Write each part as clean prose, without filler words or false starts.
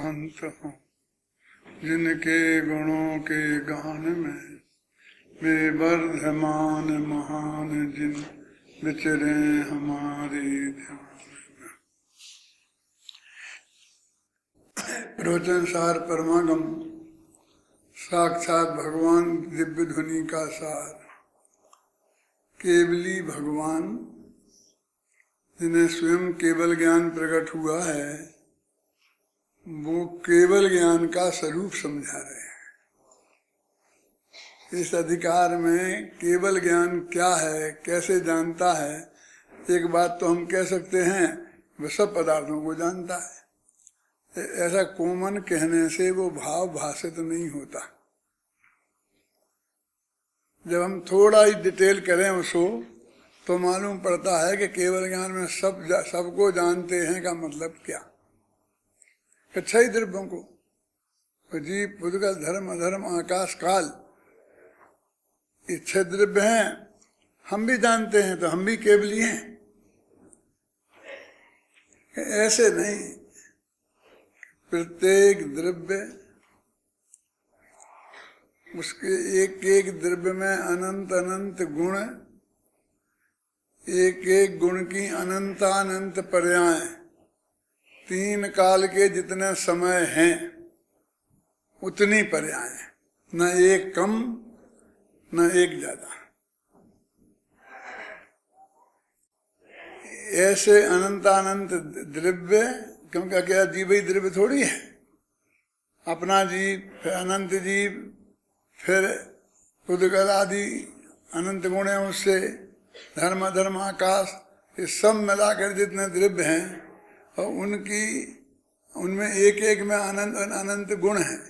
महंत हूँ, जिनके गुणों के गान में वे वर्धमान महान जिन विचरे हमारे ध्यान में। प्रवचन सार परमागम साक्षात भगवान दिव्य ध्वनि का सार, केवली भगवान जिन्हें स्वयं केवल ज्ञान प्रकट हुआ है, वो केवल ज्ञान का स्वरूप समझा रहे हैं। इस अधिकार में केवल ज्ञान क्या है, कैसे जानता है, एक बात तो हम कह सकते हैं, वह सब पदार्थों को जानता है। ऐसा कॉमन कहने से वो भाव भाषित नहीं होता। जब हम थोड़ा ही डिटेल करें उसको तो मालूम पड़ता है कि केवल ज्ञान में सबको जानते हैं का मतलब क्या। छह द्रव्यों को, जीव, पुद्गल, धर्म, अधर्म, आकाश, काल, ये छह द्रव्य हैं। हम भी जानते हैं तो हम भी केवली हैं। ऐसे नहीं, प्रत्येक द्रव्य, उसके एक एक द्रव्य में अनंत अनंत गुण, एक एक गुण की अनंतानंत पर्याय, तीन काल के जितने समय हैं उतनी पर्याय, न एक कम न एक ज्यादा। ऐसे अनंतानंत द्रव्य, क्योंकि क्या जीव ही द्रव्य थोड़ी है। अपना जीव, फिर अनंत जीव, फिर पुद्गल आदि अनंत गुण है उससे, धर्म, धर्म, आकाश, ये सब मिलाकर जितने द्रव्य हैं और उनमें एक एक में अनंत अनंत गुण हैं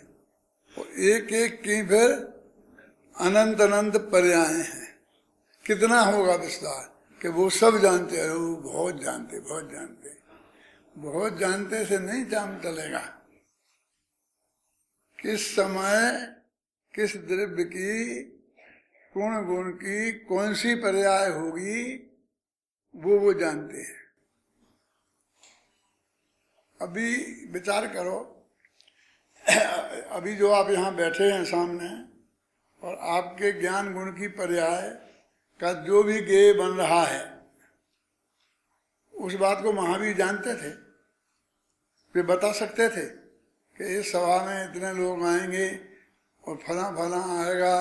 और एक एक की फिर अनंत अनंत पर्याय हैं। कितना होगा विस्तार कि वो सब जानते हैं। वो बहुत जानते, बहुत जानते, बहुत जानते से नहीं काम चलेगा। किस समय किस द्रव्य की, कौन गुण की कौन सी पर्याय होगी, वो जानते हैं। अभी विचार करो, अभी जो आप यहाँ बैठे हैं सामने और आपके ज्ञान गुण की पर्याय का जो भी गेय बन रहा है, उस बात को महावीर जानते थे। वे बता सकते थे कि इस सभा में इतने लोग आएंगे और फला फला आएगा,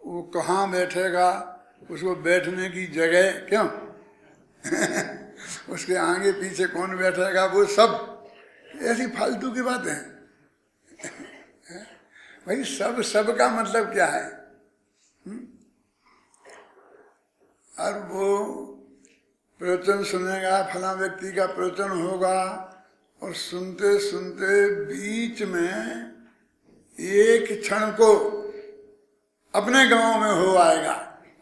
वो कहाँ बैठेगा, उसको बैठने की जगह क्यों उसके आगे पीछे कौन बैठेगा, वो सब ऐसी फालतू की बात है। भाई सब का मतलब क्या है? और वो प्रवचन सुनेगा, फला व्यक्ति का प्रवचन होगा और सुनते सुनते बीच में एक क्षण को अपने गांव में हो आएगा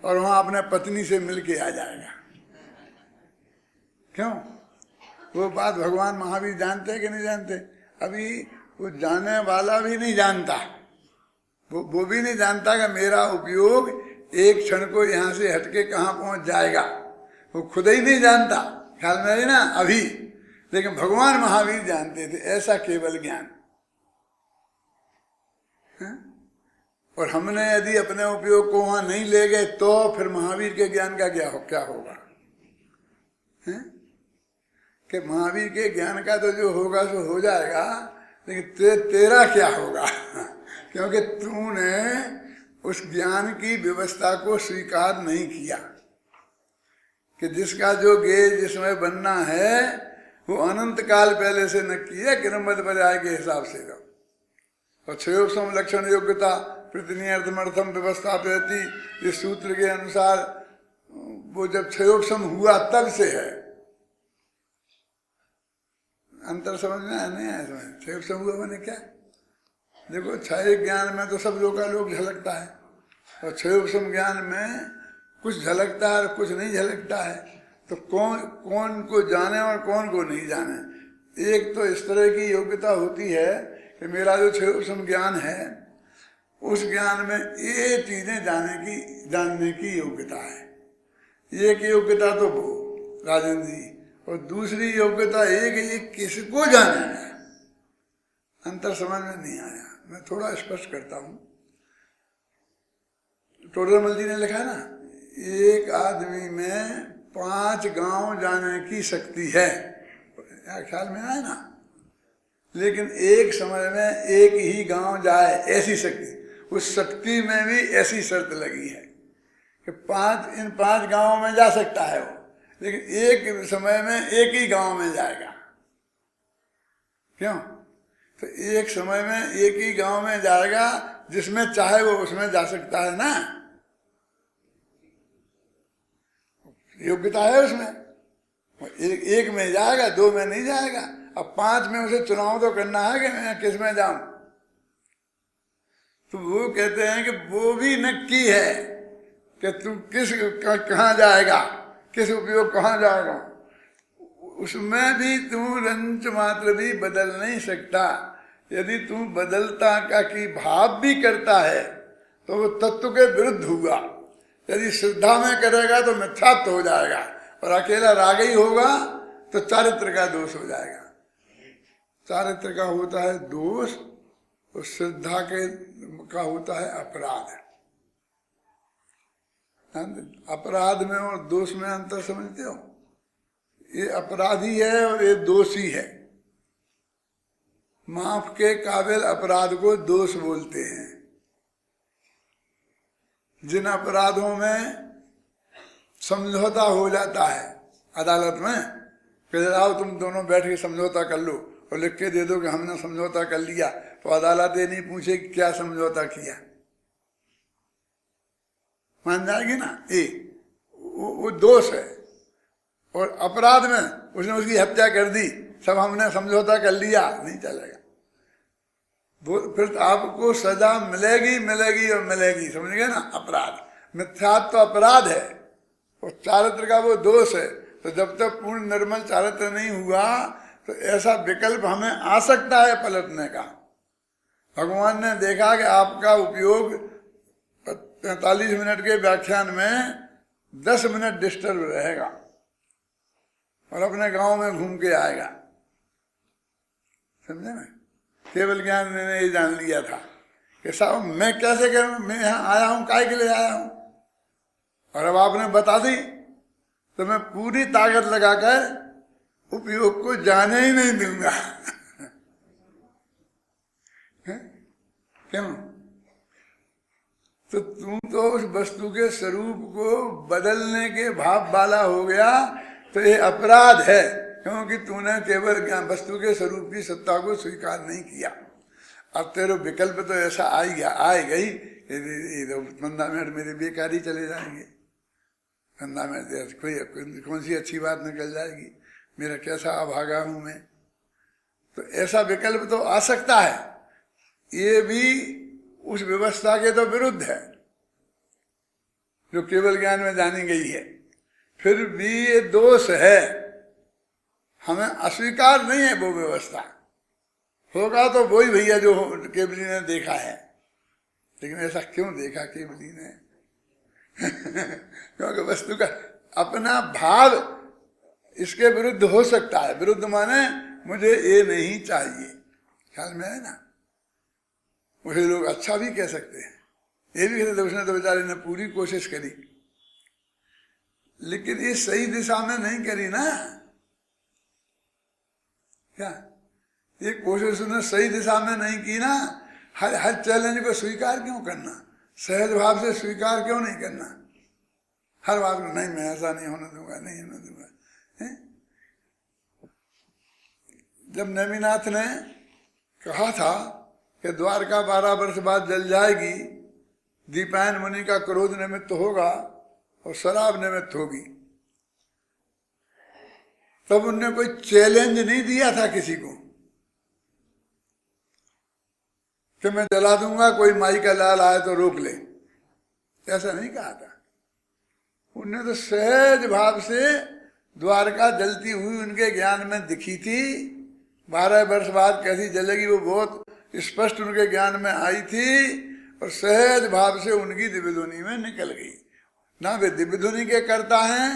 और वहां अपने पत्नी से मिलके आ जाएगा। क्यों? वो बात भगवान महावीर जानते कि नहीं जानते? अभी वो जानने वाला भी नहीं जानता, वो भी नहीं जानता कि मेरा उपयोग एक क्षण को यहाँ से हटके कहाँ पहुंच जाएगा। वो खुद ही नहीं जानता, ख्याल में है ना अभी। लेकिन भगवान महावीर जानते थे ऐसा केवल ज्ञान। और हमने यदि अपने उपयोग को वहां नहीं ले गए तो फिर महावीर के ज्ञान का क्या होगा? कि महावीर के ज्ञान का तो जो होगा सो हो जाएगा, लेकिन तेरा क्या होगा? क्योंकि तूने उस ज्ञान की व्यवस्था को स्वीकार नहीं किया कि जिसका जो गेय जिसमें बनना है वो अनंत काल पहले से न किया, क्रमबद्ध पर्याय के हिसाब से। और क्षयोपम लक्षण योग्यता प्रतिनियर्थमर्थम व्यवस्था प्रति, इस सूत्र के अनुसार वो जब क्षयोपम हुआ तब से है। अंतर समझ में नहीं आया? समझ क्षयोपम हुआ मैंने क्या? देखो, क्षय ज्ञान में तो सब लोग झलकता है और क्षयोपम ज्ञान में कुछ झलकता है और कुछ नहीं झलकता है। तो कौन को जाने और कौन को नहीं जाने? एक तो इस तरह की योग्यता होती है कि मेरा जो क्षयोपम ज्ञान है उस ज्ञान में ये चीजें जानने की योग्यता है। एक योग्यता तो वो राजन जी, और दूसरी योग्यता एक किसको जानेगा। अंतर समझ में नहीं आया। मैं थोड़ा स्पष्ट करता हूं। टोडरमल जी ने लिखा है ना, एक आदमी में 5 गांव जाने की शक्ति है, ख्याल में आया ना, लेकिन एक समय में एक ही गांव जाए ऐसी शक्ति, उस शक्ति में भी ऐसी शर्त लगी है कि इन 5 गांवों में जा सकता है वो, लेकिन एक समय में एक ही गांव में जाएगा। क्यों? तो एक समय में एक ही गांव में जाएगा, जिसमें चाहे वो उसमें जा सकता है ना, योग्यता है उसमें। एक में जाएगा, 2 में नहीं जाएगा। अब 5 में उसे चुनाव तो करना है कि मैं किस में जाऊं। तो वो कहते हैं कि वो भी नक्की है कि तू कहाँ जाएगा, किस उपयोग कहाँ जाएगा, उसमें भी तू रंच मात्र भी बदल नहीं सकता। यदि तू बदलता का की भाव भी करता है तो वो तत्व के विरुद्ध हुआ। यदि श्रद्धा में करेगा तो मिथ्यात्व हो जाएगा, और अकेला रागी होगा तो चारित्र का दोष हो जाएगा। चारित्र का होता है दोष, और श्रद्धा का होता है अपराध। अपराध में और दोष में अंतर समझते हो? ये अपराधी है और ये दोषी है। माफ के काबिल अपराध को दोष बोलते हैं। जिन अपराधों में समझौता हो जाता है अदालत में, कि आओ तुम दोनों बैठ के समझौता कर लो और लिख के दे दो कि हमने समझौता कर लिया, तो अदालत ये नहीं पूछे कि क्या समझौता किया, मान जाएगी ना। वो दोष है। और अपराध में उसने उसकी हत्या कर दी, सब हमने समझौता कर लिया, नहीं चलेगा। फिर आपको सजा मिलेगी मिलेगी और मिलेगी, समझ गए ना। अपराध मिथ्यात्व तो अपराध है, और चारित्र का वो दोष है। तो जब तक पूर्ण निर्मल चारित्र नहीं हुआ तो ऐसा विकल्प हमें आ सकता है पलटने का। भगवान ने देखा कि आपका उपयोग 45 मिनट के व्याख्यान में 10 मिनट डिस्टर्ब रहेगा और अपने गांव में घूम के आएगा, समझे ना। केवल ज्ञान ने ये जान लिया था कि साहब मैं कैसे करूं, मैं यहाँ आया हूं, काय के लिए आया हूं, और अब आपने बता दी तो मैं पूरी ताकत लगाकर उपयोग को जाने ही नहीं दूंगा। क्यों? तो तुम तो उस वस्तु के स्वरूप को बदलने के भाव वाला हो गया, तो ये अपराध है, क्योंकि तूने केवल ज्ञान वस्तु के स्वरूप की सत्ता को स्वीकार नहीं किया। अब तेरे विकल्प तो ऐसा आए गई, 15 मिनट मेरे बेकार ही चले जाएंगे, 15 मिनट कोई कौन सी अच्छी बात निकल जाएगी, मेरा कैसा अभागा हूं मैं। तो ऐसा विकल्प तो आ सकता है, ये भी उस व्यवस्था के तो विरुद्ध है जो केवल ज्ञान में जानी गई है। फिर भी ये दोष है, हमें अस्वीकार नहीं है वो व्यवस्था। होगा तो वही भैया जो केवली ने देखा है, लेकिन ऐसा क्यों देखा केवली ने? क्योंकि वस्तु का अपना भाव इसके विरुद्ध हो सकता है। विरुद्ध माने मुझे ये नहीं चाहिए, ख्याल में है ना। उसे लोग अच्छा भी कह सकते हैं, ये भी कहते उसने तो बेचारे ने पूरी कोशिश करी, लेकिन ये सही दिशा में नहीं करी ना। क्या ये कोशिश उसने सही दिशा में नहीं की ना। हर चैलेंज को स्वीकार क्यों करना, सहज भाव से स्वीकार क्यों नहीं करना। हर बात को नहीं, मैं ऐसा नहीं होने दूंगा, नहीं होने दूंगा। जब नेमिनाथ ने कहा था कि द्वारका 12 वर्ष बाद जल जाएगी, दीपायन मुनि का क्रोध निमित्त होगा और शराब निमित्त होगी, तब उनने कोई चैलेंज नहीं दिया था किसी को कि मैं जला दूंगा, कोई माई का लाल आए तो रोक ले, ऐसा नहीं कहा था। उनने तो सहज भाव से द्वारका जलती हुई उनके ज्ञान में दिखी थी। 12 वर्ष बाद कैसी जलेगी वो बहुत स्पष्ट उनके ज्ञान में आई थी, और सहज भाव से उनकी दिव्य ध्वनि में निकल गई। ना वे दिव्य ध्वनि के करता हैं,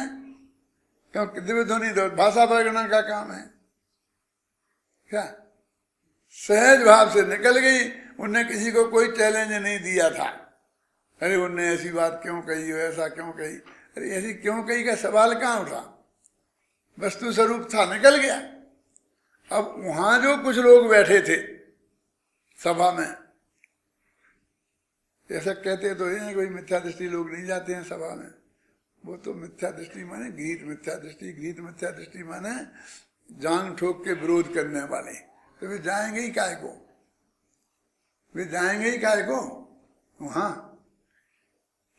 क्योंकि दिव्य ध्वनि तो भाषा वर्णन का काम है। क्या सहज भाव से निकल गई। उनने किसी को कोई चैलेंज नहीं दिया था, अरे उनने ऐसी बात क्यों कही हो, ऐसा क्यों कही, अरे ऐसी क्यों कही का सवाल कहाँ उठा, वस्तु स्वरूप था, निकल गया। अब वहां जो कुछ लोग बैठे थे सभा में, ऐसा कहते तो है कोई मिथ्या दृष्टि लोग नहीं जाते हैं सभा में, वो तो मिथ्या दृष्टि माने गीत मिथ्या दृष्टि, गीत मिथ्या दृष्टि माने जांग ठोक के विरोध करने वाले। तो वे जाएंगे ही काय को, वे जाएंगे ही काय को वहां,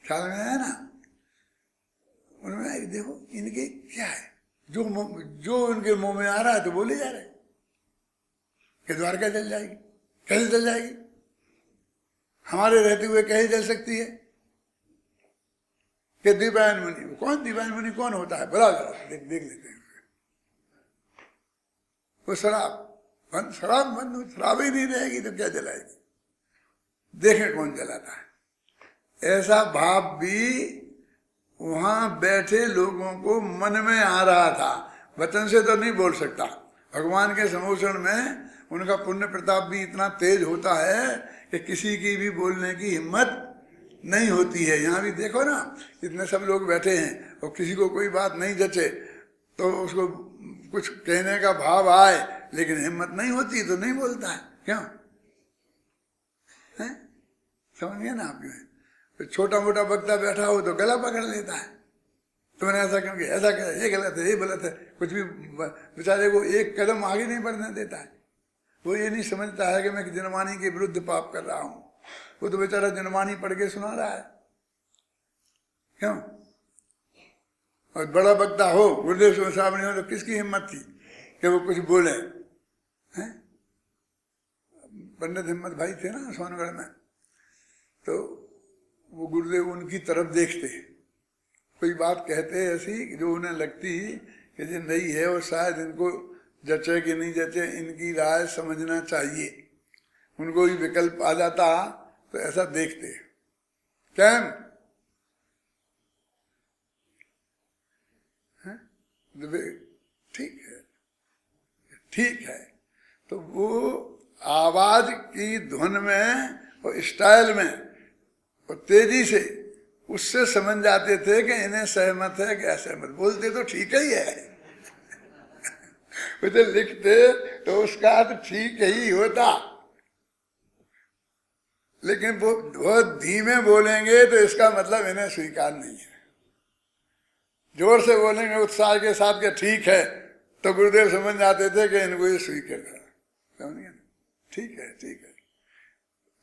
ख्याल में है ना। उन्होंने देखो इनके क्या है, जो उनके मुंह में आ रहा है तो बोले जा रहे कि द्वारका जल जाएगी, कैसे जल जाएगी, हमारे रहते हुए कैसे जल सकती है। कि दीपायन मुनि, कौन दीपायन मुनि कौन होता है, बड़ा देख लेते हैं। वो शराब बंद शराब ही नहीं रहेगी तो क्या जलाएगी, देखें कौन जलाता है। ऐसा भाव भी वहां बैठे लोगों को मन में आ रहा था, वचन से तो नहीं बोल सकता। भगवान के समोषण में उनका पुण्य प्रताप भी इतना तेज होता है कि किसी की भी बोलने की हिम्मत नहीं होती है। यहाँ भी देखो ना, इतने सब लोग बैठे हैं और किसी को कोई बात नहीं जचे तो उसको कुछ कहने का भाव आए, लेकिन हिम्मत नहीं होती तो नहीं बोलता है, क्यों है? समझिए ना आप। तो छोटा मोटा वक्ता बैठा हो तो गला पकड़ लेता है, तुमने ऐसा क्यों किया, ऐसा क्या, ये गलत है, ये गलत है, कुछ भी बेचारे को एक कदम आगे नहीं बढ़ने देता है। वो ये नहीं समझता है कि मैं जनमानी के विरुद्ध पाप कर रहा हूं, वो तो बेचारा जनमानी पढ़ के सुना रहा है, क्यों। और बड़ा वक्ता हो, गुरुदेव साहब नहीं हो, तो किसकी हिम्मत थी कि वो कुछ बोले हैं। पंडित हिम्मत भाई थे ना सोनगढ़ में, तो वो गुरुदेव उनकी तरफ देखते, कोई बात कहते ऐसी जो उन्हें लगती कि ये नहीं है और शायद इनको जचे कि नहीं जचे, इनकी राय समझना चाहिए, उनको भी विकल्प आ जाता तो ऐसा देखते। क्या ठीक है, ठीक है। तो वो आवाज की धुन में और स्टाइल में और तेजी से उससे समझ जाते थे कि इन्हें सहमत है कि असहमत। बोलते तो ठीक ही है वो तो लिखते तो उसका तो ठीक ही होता, लेकिन वो बहुत धीमे बोलेंगे तो इसका मतलब इन्हें स्वीकार नहीं है। जोर से बोलेंगे उत्साह के साथ के ठीक है, तो गुरुदेव समझ जाते थे कि इनको ये स्वीकार करा, समझिए ना, ठीक है ठीक है।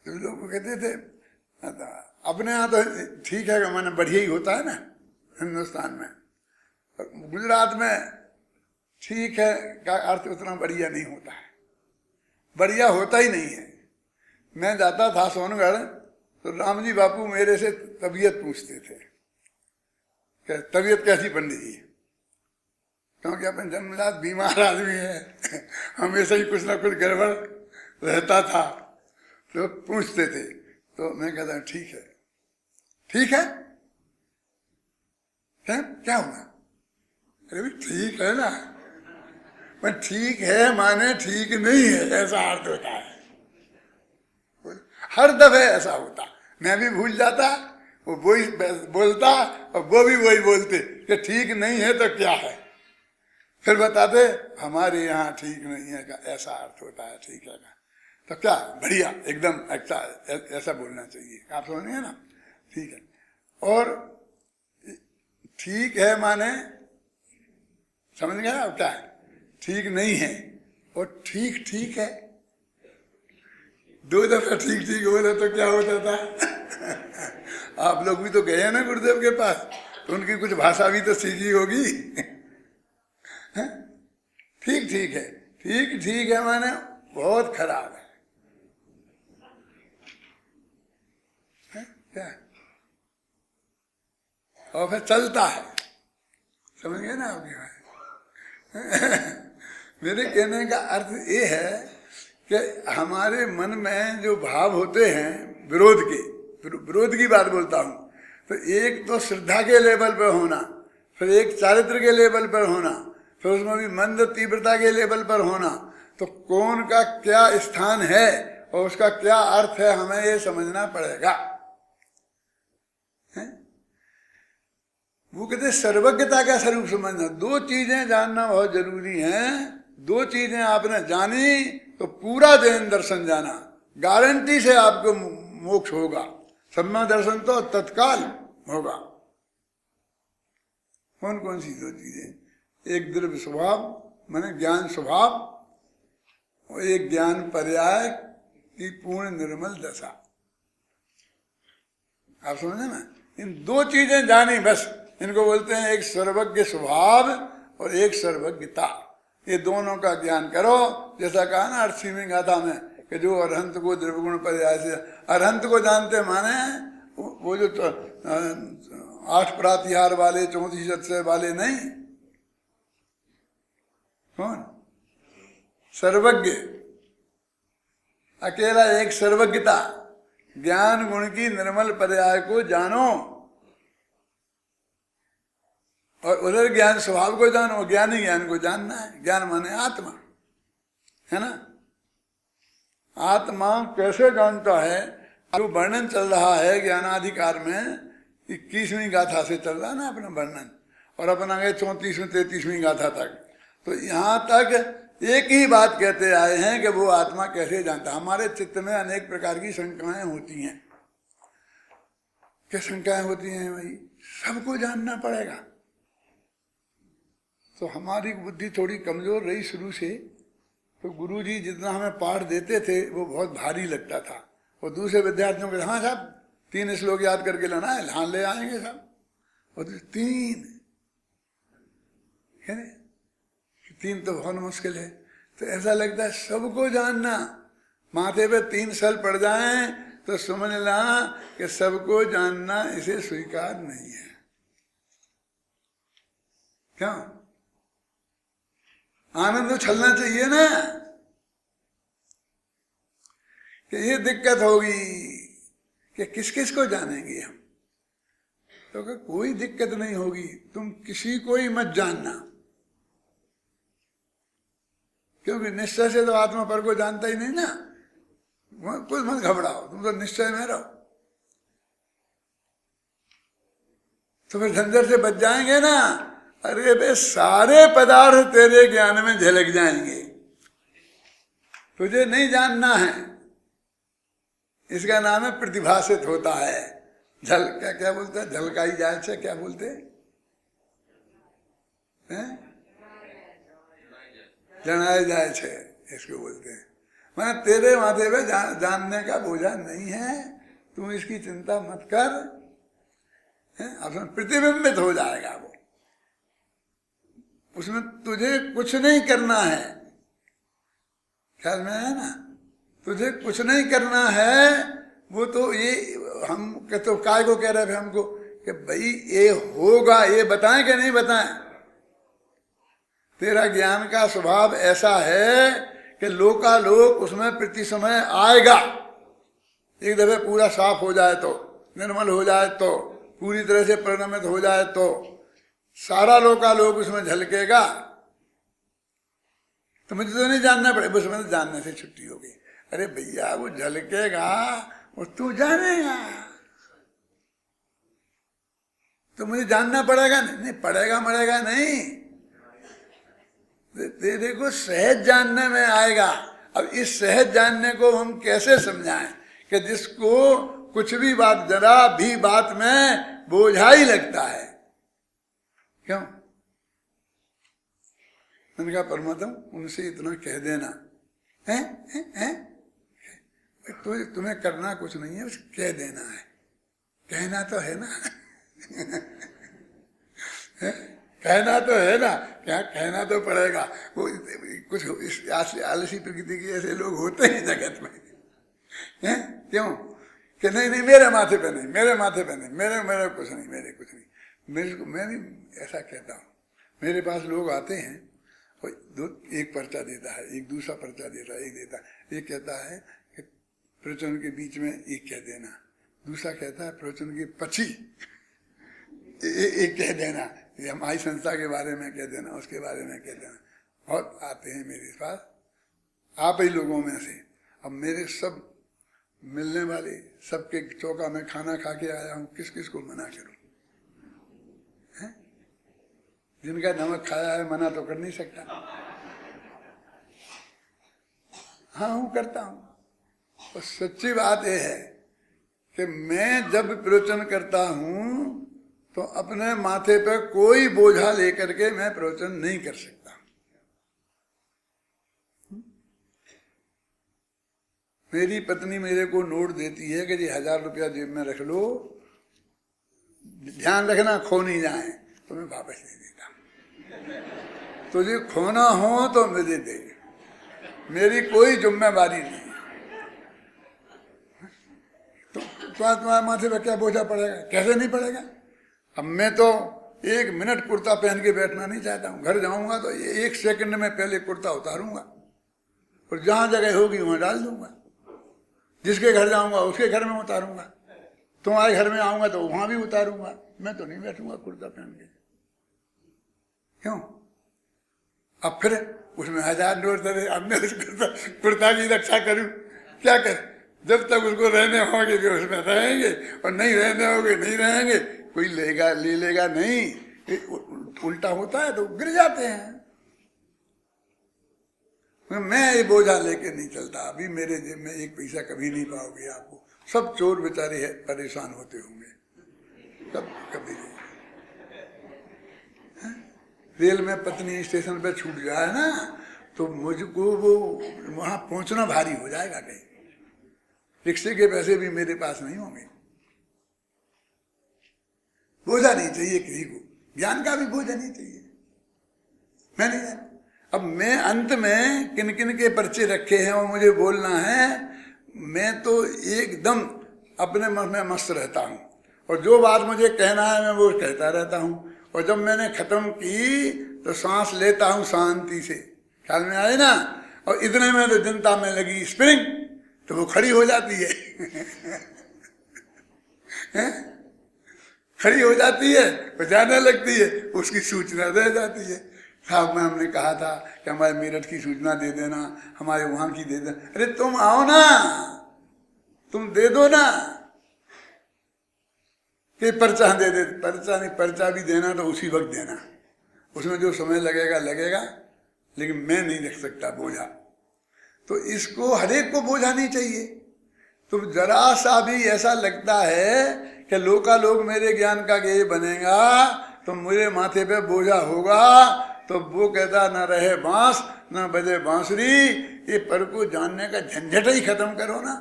तो लोग कहते थे अपने यहाँ तो ठीक है, मैंने बढ़िया ही होता है ना हिंदुस्तान में, गुजरात में ठीक है का अर्थ उतना बढ़िया नहीं होता है, बढ़िया होता ही नहीं है। मैं जाता था सोनगढ़ तो राम जी बापू मेरे से तबीयत पूछते थे, तबीयत कैसी पंडित जी, क्योंकि अपन जन्मजात बीमार आदमी है हमेशा ही कुछ ना कुछ गड़बड़ रहता था, तो पूछते थे। तो मैं कहता ठीक है, ठीक है, क्या हुआ, अरे ठीक है ना, पर ठीक है माने ठीक नहीं है ऐसा अर्थ होता है। हर दफे ऐसा होता, मैं भी भूल जाता, वो वही बोलता और वो भी वही बोलते कि ठीक नहीं है तो क्या है, फिर बताते हमारे यहाँ ठीक नहीं है का ऐसा अर्थ होता है, ठीक है ना, तो क्या बढ़िया एकदम अच्छा ऐसा बोलना चाहिए, आप समझिए ना, ठीक है। और ठीक है माने समझ गए अब क्या है, ठीक नहीं है और ठीक ठीक है, दो दफा ठीक ठीक बोला तो क्या होता था आप लोग भी तो गए हैं ना गुरुदेव के पास, तो उनकी कुछ भाषा भी तो सीखी होगी ठीक ठीक है, ठीक ठीक है माने बहुत खराब है क्या, और फिर चलता है, समझ गए ना आपकी बात मेरे कहने का अर्थ ये है कि हमारे मन में जो भाव होते हैं विरोध की बात बोलता हूँ, तो एक तो श्रद्धा के लेवल पर होना, फिर एक चारित्र के लेवल पर होना, फिर उसमें भी मंद तीव्रता के लेवल पर होना, तो कौन का क्या स्थान है और उसका क्या अर्थ है, हमें ये समझना पड़ेगा। है? वो कहते सर्वज्ञता का स्वरूप समझना। दो चीजें जानना बहुत जरूरी है। दो चीजें आपने जानी तो पूरा जैन दर्शन जाना, गारंटी से आपको मोक्ष होगा। सम्यक दर्शन तो तत्काल होगा। कौन कौन सी दो चीजें? एक द्रव्य स्वभाव माने ज्ञान स्वभाव, और एक ज्ञान पर्याय की पूर्ण निर्मल दशा। आप समझे ना? इन दो चीजें जानी बस, इनको बोलते हैं एक सर्वज्ञ स्वभाव और एक सर्वज्ञता। ये दोनों का ज्ञान करो। जैसा कहा ना 8वीं गाथा में कि जो अरहंत को द्रव्यगुण पर्याय से, अरहंत को जानते माने वो जो 8 प्रातिहार वाले 34 सत्सय वाले नहीं। कौन? सर्वज्ञ। अकेला एक सर्वज्ञता, ज्ञान गुण की निर्मल पर्याय को जानो और उधर ज्ञान स्वभाव को जानो। ज्ञानी ज्ञान को जानना है। ज्ञान माने आत्मा, है ना? आत्मा कैसे जानता है? जो वर्णन चल रहा है ज्ञानाधिकार में, 21वीं गाथा से चल रहा है ना अपना वर्णन, और अपना गए 34वीं 33वीं गाथा तक। तो यहाँ तक एक ही बात कहते आए हैं कि वो आत्मा कैसे जानता। हमारे चित्त में अनेक प्रकार की शंकाएं होती हैं। क्या शंकाएं होती हैं भाई? सबको जानना पड़ेगा। तो हमारी बुद्धि थोड़ी कमजोर रही शुरू से, तो गुरुजी जितना हमें पाठ देते थे वो बहुत भारी लगता था। और दूसरे विद्यार्थियों के हाँ साहब 3 श्लोक याद करके लाना है, हाँ ले आएंगे साहब। और 3 है ना, 3 तो बहुत मुश्किल है। तो ऐसा लगता है सबको जानना। माथे पे 3 साल पड़ जाएं तो समझ ला कि सबको जानना इसे स्वीकार नहीं है। क्यों? आनंद तो छलना चाहिए ना कि ये दिक्कत होगी कि किस किस को जानेंगे हम। तो कोई दिक्कत नहीं होगी, तुम किसी को ही मत जानना, क्योंकि निश्चय से तो आत्मा पर को जानता ही नहीं ना। कुछ मत घबराओ, तुम तो निश्चय में रहो, तो फिर झंझट से बच जाएंगे ना। अरे बे सारे पदार्थ तेरे ज्ञान में झलक जाएंगे, तुझे नहीं जानना है। इसका नाम है प्रतिभासित होता है। झल क्या क्या बोलते हैं? झलकाई जाए छे, क्या बोलते हैं? जनाए जाए छे, इसको बोलते हैं। मैं तेरे माथे पे जानने का बोझा नहीं है, तुम इसकी चिंता मत कर। प्रतिबिंबित हो जाएगा वो, उसमें तुझे कुछ नहीं करना है। ख्याल में है ना? तुझे कुछ नहीं करना है। वो तो ये हम कहते काय को कह रहे थे हमको कि भाई ये होगा, ये बताएं कि नहीं बताएं। तेरा ज्ञान का स्वभाव ऐसा है कि लोकालोक उसमें प्रति समय आएगा। एक दफे पूरा साफ हो जाए तो, निर्मल हो जाए तो, पूरी तरह से परिणमित हो जाए तो सारा लोकालोक उसमें झलकेगा। तो मुझे तो नहीं जानना पड़ेगा, बस मैंने जानने से छुट्टी हो गई। अरे भैया वो झलकेगा और तू जानेगा, तो मुझे जानना पड़ेगा नहीं पड़ेगा मरेगा नहीं, तेरे को सहज जानने में आएगा। अब इस सहज जानने को हम कैसे समझाएं कि जिसको कुछ भी बात, जरा भी बात में बोझा ही लगता है। क्यों? मैंने कहा परमात्मा उनसे इतना कह देना है, तुम्हें करना कुछ नहीं है, बस कह देना है। कहना तो है ना कहना तो है ना, क्या कहना तो पड़ेगा। वो कुछ आलसी प्रकृति के ऐसे लोग होते हैं जगत में, हैं? क्यों? कि नहीं नहीं मेरे माथे पे नहीं, मेरे माथे पे नहीं, मेरे कुछ नहीं, मेरे कुछ नहीं। मैं नहीं ऐसा कहता हूँ। मेरे पास लोग आते हैं, एक पर्चा देता है, एक दूसरा पर्चा देता है, एक देता है। एक कहता है कि प्रवचन के बीच में एक कह देना, दूसरा कहता है प्रवचन के पछी एक कह देना, हमारी संस्था के बारे में कह देना, उसके बारे में कह देना। बहुत आते हैं मेरे पास, आप ही लोगों में से। अब मेरे सब मिलने वाले सबके चौका में खाना खा के आया हूं, किस किस को मना करूं? है? जिनका नमक खाया है मना तो कर नहीं सकता। हाँ हूं, करता हूं। और सच्ची बात यह है कि मैं जब प्रवचन करता हूं तो अपने माथे पर कोई बोझा लेकर के मैं प्रवचन नहीं कर सकता। मेरी पत्नी मेरे को नोट देती है कि जी 1000 रुपया जेब में रख लो, ध्यान रखना खो नहीं जाए, तो मैं वापस नहीं देता। तुझे खोना हो तो मुझे दे, मेरी कोई जिम्मेवारी नहीं। तो तुम्हारे माथे पर क्या बोझा पड़ेगा? कैसे नहीं पड़ेगा? अब मैं तो 1 मिनट कुर्ता पहन के बैठना नहीं चाहता हूँ। घर जाऊंगा तो 1 सेकंड में पहले कुर्ता उतारूंगा और जहां जगह होगी वहां डाल दूंगा। जिसके घर जाऊंगा उसके घर में उतारूंगा, तुम्हारे घर में आऊंगा तो वहां भी उतारूंगा। मैं तो नहीं बैठूंगा कुर्ता पहन के। क्यों? अब फिर उसमें 1000 नोट दे, अब मैं उस कुर्ता की रक्षा करूं? क्या कर? जब तक उसको रहने होंगे कि उसमें रहेंगे, और नहीं रहने होंगे नहीं रहेंगे। कोई लेगा ले लेगा नहीं, उल्टा होता है तो गिर जाते हैं। मैं ये बोझा लेके नहीं चलता। अभी मेरे जेब में 1 पैसा कभी नहीं पाओगे आपको। सब चोर बेचारे है परेशान होते होंगे, सब कभी नहीं। रेल में पत्नी स्टेशन पे छूट जाए ना तो मुझको वो वहां पहुंचना भारी हो जाएगा। कहीं रिक्शे के पैसे भी मेरे पास नहीं होंगे। बोझा नहीं चाहिए किसी को, ज्ञान का भी बोझा नहीं चाहिए। मैं नहीं जानता। अब मैं अंत में किन किन के पर्चे रखे हैं और मुझे बोलना है, मैं तो एकदम अपने मन में मस्त रहता हूँ और जो बात मुझे कहना है मैं वो कहता रहता हूँ। और जब मैंने खत्म की तो सांस लेता हूँ शांति से, ख्याल में आए ना। और इतने में तो जनता में लगी स्प्रिंग, तो वो खड़ी हो जाती है खड़ी हो जाती है, वो जाने लगती है, उसकी सूचना रह जाती है। साहब में हमने कहा था कि हमारे मेरठ की सूचना दे देना, हमारे वहां की दे देना। अरे तुम आओ ना, तुम दे दो ना कि पर्चा दे दे। पर्चा नहीं, पर्चा भी देना तो उसी वक्त देना, उसमें जो समय लगेगा लगेगा, लेकिन मैं नहीं रख सकता बोझा। तो इसको हरेक को बोझा नहीं चाहिए। तो जरा सा भी ऐसा लगता है कि लोकालोक मेरे ज्ञान का ये बनेगा तो मेरे माथे पे बोझा होगा, तो वो कहता न रहे बांस न बजे बांसुरी, ये पर को जानने का झंझट ही खत्म करो ना,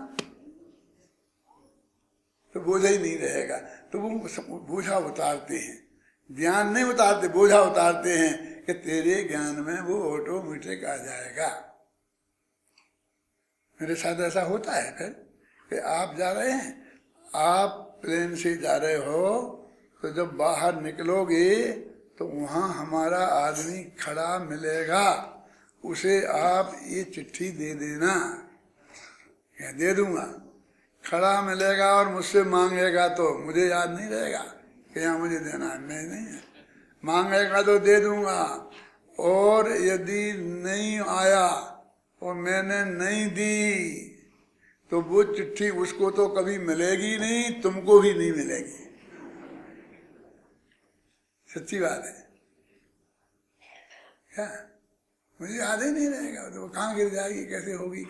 तो बोझा ही नहीं रहेगा। तो वो बोझा उतारते हैं, ज्ञान नहीं उतारते, बोझा उतारते हैं कि तेरे ज्ञान में वो ऑटोमेटिक आ जाएगा। मेरे साथ ऐसा होता है फिर कि आप जा रहे हैं, आप प्लेन से जा रहे हो, तो जब बाहर निकलोगे तो वहाँ हमारा आदमी खड़ा मिलेगा, उसे आप ये चिट्ठी दे देना। क्या दे दूंगा? खड़ा मिलेगा और मुझसे मांगेगा तो मुझे याद नहीं रहेगा कि यहाँ मुझे देना है, मैं नहीं है। मांगेगा तो दे दूंगा, और यदि नहीं आया और मैंने नहीं दी तो वो चिट्ठी उसको तो कभी मिलेगी नहीं, तुमको भी नहीं मिलेगी। सच्ची बात है। क्या? मुझे याद ही नहीं रहेगा, तो वो कहाँ गिर जाएगी, कैसे होगी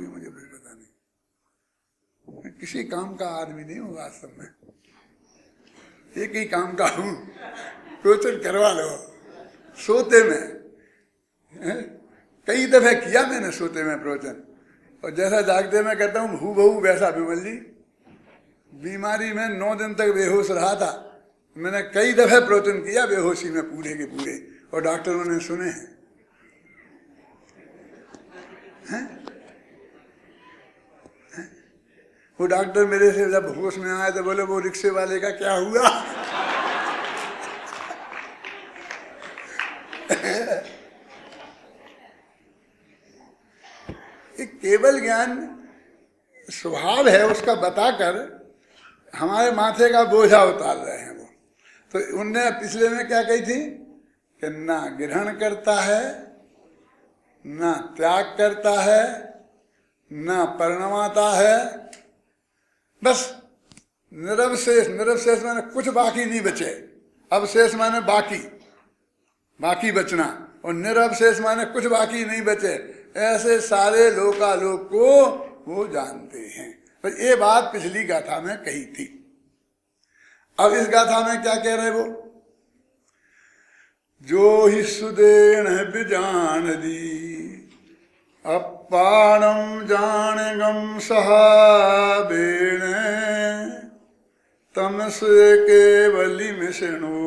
मुझे कुछ पता नहीं। मैं किसी काम का आदमी नहीं हूँ वास्तव में, एक ही काम का हूँ, प्रवचन करवा लो सोते में। कई दफे किया मैंने सोते में प्रवचन, और जैसा जागते में करता हूँ हूबहू वैसा। विमल जी बीमारी में 9 दिन तक बेहोश रहा था, मैंने कई दफे प्रवचन किया बेहोशी में पूरे के पूरे, और डॉक्टरों ने सुने हैं। वो डॉक्टर मेरे से जब होश में आए तो बोले वो रिक्शे वाले का क्या हुआ? एक केवल ज्ञान स्वभाव है उसका बताकर हमारे माथे का बोझा उतार रहे हैं वो। तो उनने पिछले में क्या कही थी कि ना ग्रहण करता है न त्याग करता है, न परिणमाता है, बस निरवशेष। निरवशेष माने कुछ बाकी नहीं बचे, अवशेष माने बाकी, बाकी बचना, और निरवशेष माने कुछ बाकी नहीं बचे। ऐसे सारे लोकालोक को वो जानते हैं। पर ये बात पिछली गाथा में कही थी। अब इस गाथा में क्या कह रहे वो? जो ही सुदेन बिजान दी अपाणम जानगम सहाबेण तमसे केवली मिशनो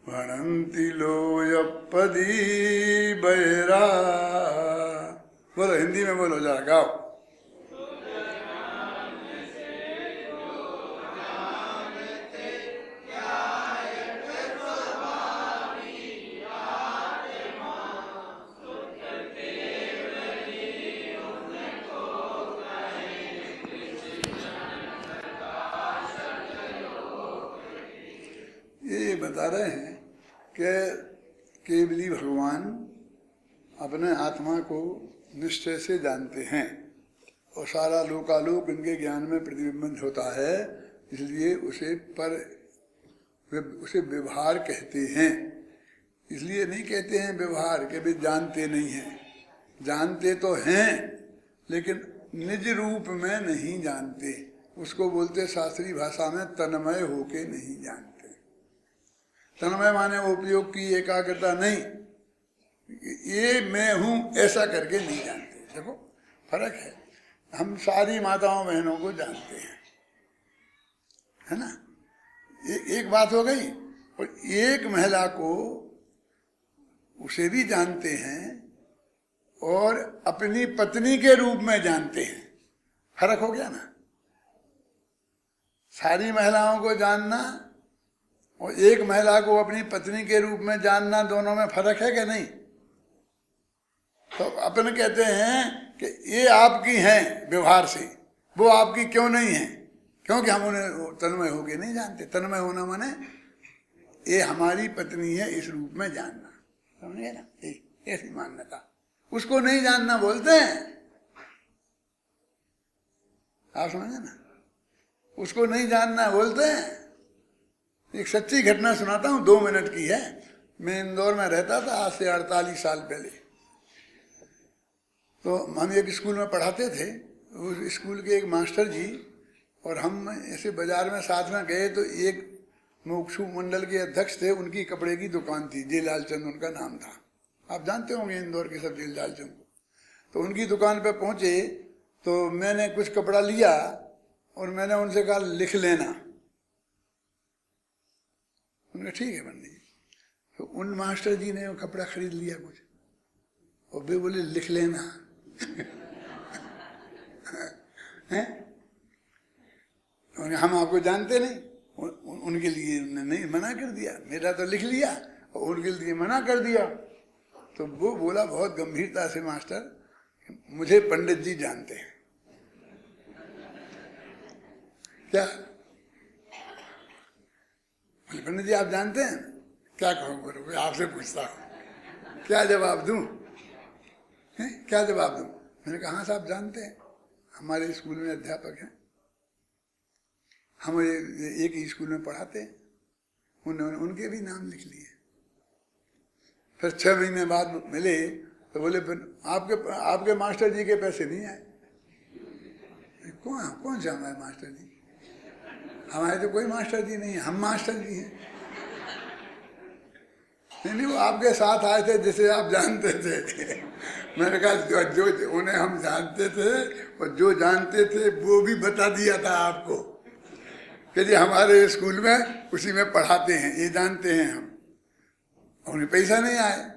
भणंति लोयपदी बैरा। बोलो, हिंदी में बोलो जरा, गाओ। ये बता रहे हैं कि केवली भगवान अपने आत्मा को निश्चय से जानते हैं और सारा लोकालोक इनके ज्ञान में प्रतिबिंबित होता है, इसलिए उसे व्यवहार कहते हैं। इसलिए नहीं कहते हैं व्यवहार के भी जानते नहीं हैं, जानते तो हैं लेकिन निज रूप में नहीं जानते। उसको बोलते शास्त्रीय भाषा में तन्मय होके नहीं जानते। तन्मय माने उपयोग की एकाग्रता नहीं, ये मैं हूं ऐसा करके नहीं जानते। देखो फर्क है, हम सारी माताओं बहनों को जानते हैं, है ना। एक बात हो गई। और एक महिला को उसे भी जानते हैं और अपनी पत्नी के रूप में जानते हैं, फर्क हो गया ना। सारी महिलाओं को जानना और एक महिला को अपनी पत्नी के रूप में जानना, दोनों में फर्क है कि नहीं? तो अपन कहते हैं कि ये आपकी हैं व्यवहार से, वो आपकी क्यों नहीं है? क्योंकि हम उन्हें तन्मय होके नहीं जानते। तन्मय होना माने ये हमारी पत्नी है इस रूप में जानना, समझे ना? ऐसी मान्यता, उसको नहीं जानना बोलते हैं। आप समझे ना, उसको नहीं जानना बोलते हैं। एक सच्ची घटना सुनाता हूँ, 2 मिनट की है। मैं इंदौर में रहता था आज से 48 साल पहले। तो हम एक स्कूल में पढ़ाते थे। उस स्कूल के एक मास्टर जी और हम ऐसे बाजार में साथ में गए तो एक मोक्षु मंडल के अध्यक्ष थे, उनकी कपड़े की दुकान थी, जेलाल चंद उनका नाम था। आप जानते होंगे इंदौर के सब जेलाल चंद को। तो उनकी दुकान पे पहुंचे तो मैंने कुछ कपड़ा लिया और मैंने उनसे कहा लिख लेना। उन्होंने ठीक है पंडित जी। तो उन मास्टर जी ने वो कपड़ा खरीद लिया कुछ और वे बोले लिख लेना। हैं? हम आपको जानते नहीं। उनके लिए उन्होंने नहीं मना कर दिया, मेरा तो लिख लिया और उनके लिए मना कर दिया। तो वो बोला बहुत गंभीरता से, मास्टर मुझे पंडित जी जानते हैं। क्या पंडित जी आप जानते हैं? क्या कहूँ, आपसे पूछता हूँ, क्या जवाब दूं? क्या जवाब दूं? मैंने कहा हाँ साहब जानते हैं, हमारे स्कूल में अध्यापक हैं, हम एक ही स्कूल में पढ़ाते हैं। उन्होंने उनके भी नाम लिख लिए। फिर 6 महीने बाद मिले तो बोले फिर आपके मास्टर जी के पैसे नहीं आए। कौन सा हमारे मास्टर जी? हमारे तो कोई मास्टर जी नहीं है, हम मास्टर जी हैं। नहीं, वो आपके साथ आए थे जिसे आप जानते थे। मैंने कहा जो उन्हें हम जानते थे और जो जानते थे वो भी बता दिया था आपको कि जी हमारे स्कूल में उसी में पढ़ाते हैं, ये जानते हैं हम। उन्हें पैसा नहीं आए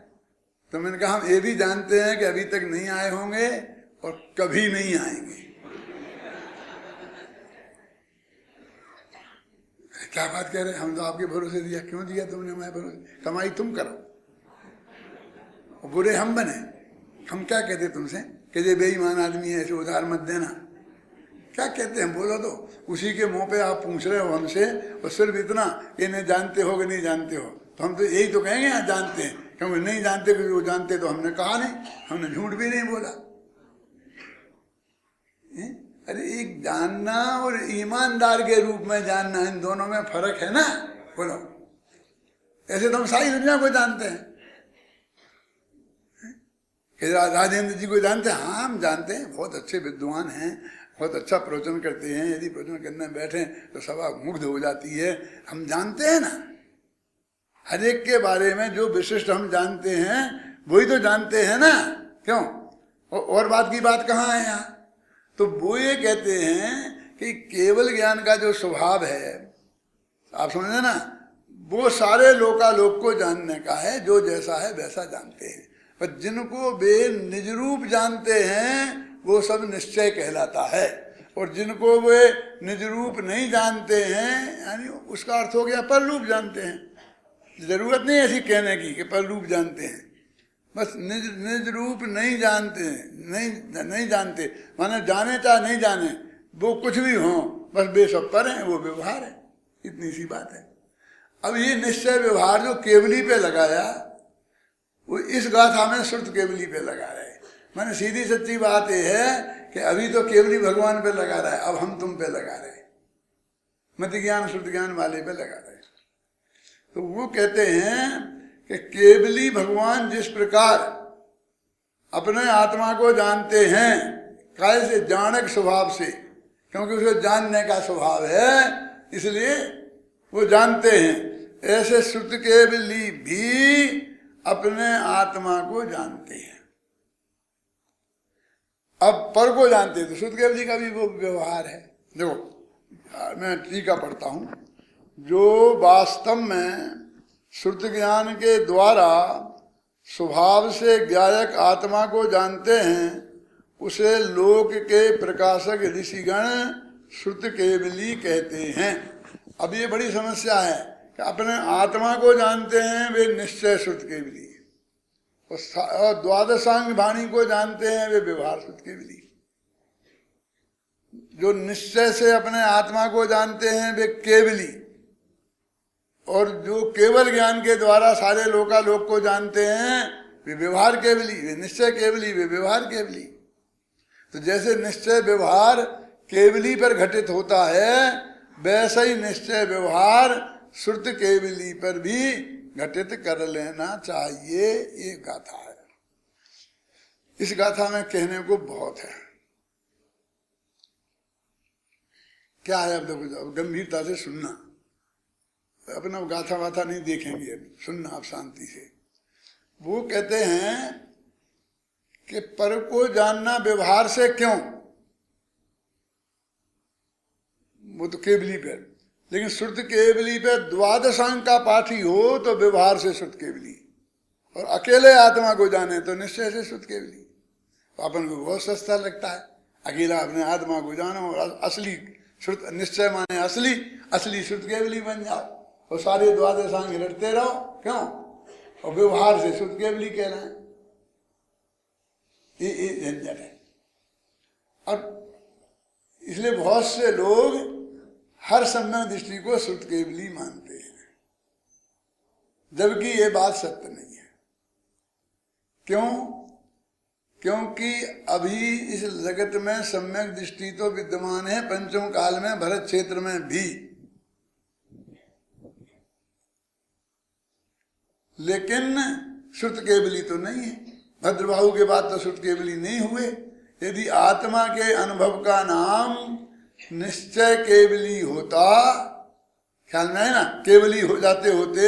तो मैंने कहा हम ये भी जानते हैं कि अभी तक नहीं आए होंगे और कभी नहीं आएंगे। क्या बात कह रहे, हम तो आपके भरोसे दिया। क्यों दिया तुमने हमारे भरोसे? कमाई तुम करो और बुरे हम बने। हम क्या कहते तुमसे कि ये बेईमान आदमी है, ऐसे उधार मत देना। क्या कहते हैं बोलो तो। उसी के मुंह पे आप पूछ रहे हो हमसे और सिर्फ इतना, इन्हें जानते हो कि नहीं जानते हो। तो हम तो यही तो कहेंगे हाँ जानते हैं। क्योंकि नहीं जानते, कि वो जानते तो हमने कहा नहीं, हमने झूठ भी नहीं बोला। अरे एक जानना और ईमानदार के रूप में जानना, इन दोनों में फर्क है ना। बोलो, ऐसे तो हम सारी दुनिया को जानते हैं। राजेंद्र जी को जानते हैं? हाँ, हम जानते हैं, बहुत अच्छे विद्वान हैं, बहुत अच्छा प्रवचन करते हैं, यदि प्रवचन करने बैठे तो सभा मुग्ध हो जाती है। हम जानते हैं ना, हर एक के बारे में जो विशिष्ट हम जानते हैं वही तो जानते हैं ना। क्यों? और बात की बात कहाँ है यहाँ? तो वो ये कहते हैं कि केवल ज्ञान का जो स्वभाव है, आप समझे ना, वो सारे लोकालोक को जानने का है, जो जैसा है वैसा जानते हैं। पर जिनको वे निज रूप जानते हैं वो सब निश्चय कहलाता है, और जिनको वे निज रूप नहीं जानते हैं, यानी उसका अर्थ हो गया पर रूप जानते हैं। जरूरत नहीं ऐसी कहने की कि पर रूप जानते हैं, बस निज रूप नहीं जानते, नहीं जानते, माने जाने चाहे नहीं जाने, वो कुछ भी हो, बस वे सब पर हैं, वो व्यवहार है, इतनी सी बात है। अब ये निश्चय व्यवहार जो केवली पे लगाया, वो इस गाथा में श्रुत केवली पे लगा रहे। माने सीधी सच्ची बात यह है कि अभी तो केवली भगवान पे लगा रहा है, अब हम तुम पे लगा रहे, मति ज्ञान श्रुत ज्ञान वाले पे लगा रहे। तो वो कहते हैं कि केवली भगवान जिस प्रकार अपने आत्मा को जानते हैं, काय से, जानक स्वभाव से, क्योंकि उसे जानने का स्वभाव है इसलिए वो जानते हैं, ऐसे श्रुत केवली भी अपने आत्मा को जानते हैं। अब पर को जानते हैं तो श्रुत केवली का भी वो व्यवहार है। देखो मैं टीका पढ़ता हूं, जो वास्तव में श्रुत ज्ञान के द्वारा स्वभाव से ज्ञायक आत्मा को जानते हैं, उसे लोक के प्रकाशक ऋषिगण श्रुत केवली कहते हैं। अब ये बड़ी समस्या है कि अपने आत्मा को जानते हैं वे निश्चय श्रुत केवली, और द्वादशांग वाणी को जानते हैं वे व्यवहार श्रुत केवली। जो निश्चय से अपने आत्मा को जानते हैं वे केवली, और जो केवल ज्ञान के द्वारा सारे लोकालोक को जानते हैं वे व्यवहार केवली। वे निश्चय केवली, वे व्यवहार केवली। तो जैसे निश्चय व्यवहार केवली पर घटित होता है, वैसा ही निश्चय व्यवहार श्रुत केवली पर भी घटित कर लेना चाहिए। ये गाथा है। इस गाथा में कहने को बहुत है। क्या है? अब देखो, गंभीरता से सुनना, अपना गाथा वाथा नहीं देखेंगे, अब सुनना आप शांति से। वो कहते हैं कि पर को जानना व्यवहार से क्यों, वो तो केवली पे, लेकिन श्रुत केवली पे द्वादशांग का पाठी हो तो व्यवहार से श्रुत केवली, और अकेले आत्मा को जाने तो निश्चय से श्रुत केवली। तो अपन को बहुत सस्ता लगता है, अकेला अपने आत्मा को जानो और असली श्रुत, निश्चय माने असली, असली श्रुत केवली बन जाओ और सारे द्वादशांग रटते रहो। क्यों? और व्यवहार से श्रुत केवली कह रहे हैं। ये झंझट है। और इसलिए बहुत से लोग हर सम्यक दृष्टि को श्रुत केवली मानते हैं, जबकि ये बात सत्य नहीं है। क्यों? क्योंकि अभी इस जगत में सम्यक दृष्टि तो विद्यमान है पंचम काल में, भरत क्षेत्र में भी, लेकिन श्रुत केवली तो नहीं है। भद्रबाहु के बाद तो श्रुत केवली नहीं हुए। यदि आत्मा के अनुभव का नाम निश्चय केवली होता, ख्याल में है ना, केवली हो जाते होते,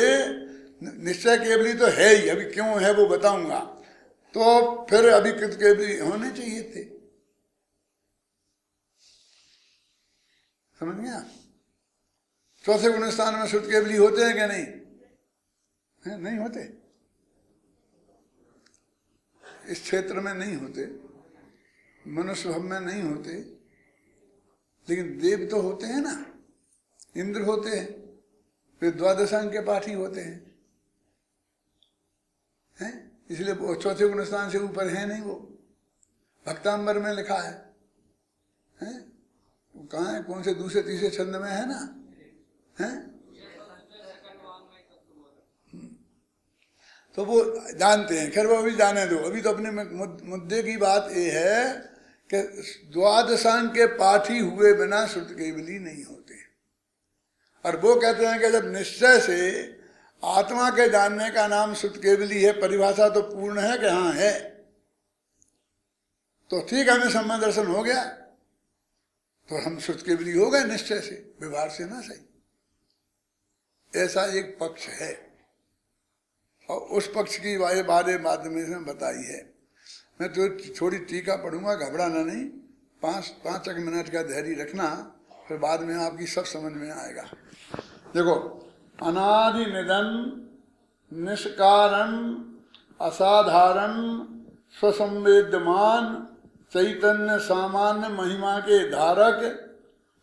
निश्चय केवली तो है ही, अभी क्यों है वो बताऊंगा, तो फिर अभी कृत केवली होने चाहिए थे। समझ गया? चौथे गुण स्थान में श्रुत केवली होते हैं क्या? नहीं है, नहीं होते। इस क्षेत्र में नहीं होते, मनुष्य भव में नहीं होते, लेकिन देव तो होते हैं ना, इंद्र होते हैं, वे द्वादशांग के पाठी होते हैं, हैं? इसलिए वो चौथे गुण स्थान से ऊपर है नहीं। वो भक्तांबर में लिखा है, हैं? वो कहाँ है? कौन से दूसरे तीसरे छंद में है ना, हैं? तो वो जानते हैं। खैर वो अभी जाने दो, अभी तो अपने मुद्दे की बात ये है कि द्वादशांग के पाठी हुए बिना श्रुत केवली नहीं होते। और वो कहते हैं कि जब निश्चय से आत्मा के जानने का नाम श्रुत केवली है, परिभाषा तो पूर्ण है कि हाँ है, तो ठीक हमें सम्यक दर्शन हो गया तो हम श्रुत केवली हो गए निश्चय से, व्यवहार से ना सही। ऐसा एक पक्ष है और उस पक्ष की बारे माध्यम से बताई है। मैं तो थोड़ी टीका पढ़ूंगा, घबराना नहीं, 5 मिनट का धैर्य रखना, फिर बाद में आपकी सब समझ में आएगा। देखो, अनादि निधन निष्कारण असाधारण स्वसंवेद्यमान चैतन्य सामान्य महिमा के धारक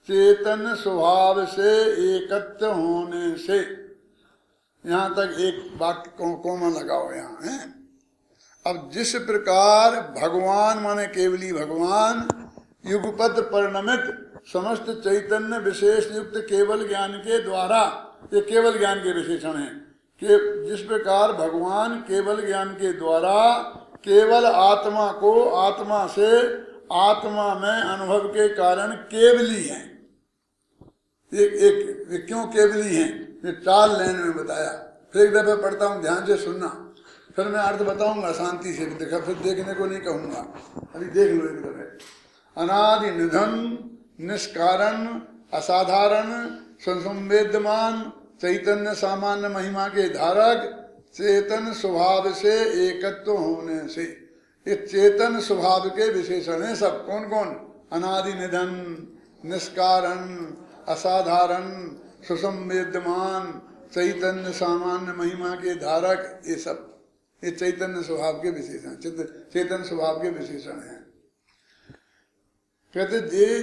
चेतन स्वभाव से एकत्व होने से, यहाँ तक एक वाक्य कोमा लगाओ यहाँ है। अब जिस प्रकार भगवान माने केवली भगवान युगपद परिणमित समस्त चैतन्य विशेष युक्त केवल ज्ञान के द्वारा, ये केवल ज्ञान के विशेषण है कि जिस प्रकार भगवान केवल ज्ञान के द्वारा केवल आत्मा को आत्मा से आत्मा में अनुभव के कारण केवली हैं। एक क्यों केवली हैं, ये 4 लाइन में बताया। फिर एक दफा पढ़ता हूँ, ध्यान से सुनना, फिर मैं अर्थ बताऊंगा शांति से, देखा फिर देखने को नहीं कहूंगा, अभी देख लो एक दफे। अनादि निधन निष्कारण असाधारण संवेद्यमान चैतन्य सामान्य महिमा के धारक चेतन स्वभाव से एकत्व होने से, ये चेतन स्वभाव के विशेषण है सब। कौन कौन? अनादि निधन निष्कारण असाधारण सुसंवेद्यमान चैतन्य सामान्य महिमा के धारक, ये सब ये चैतन्य स्वभाव के विशेषण, चेतन स्वभाव के विशेषण हैं। कहते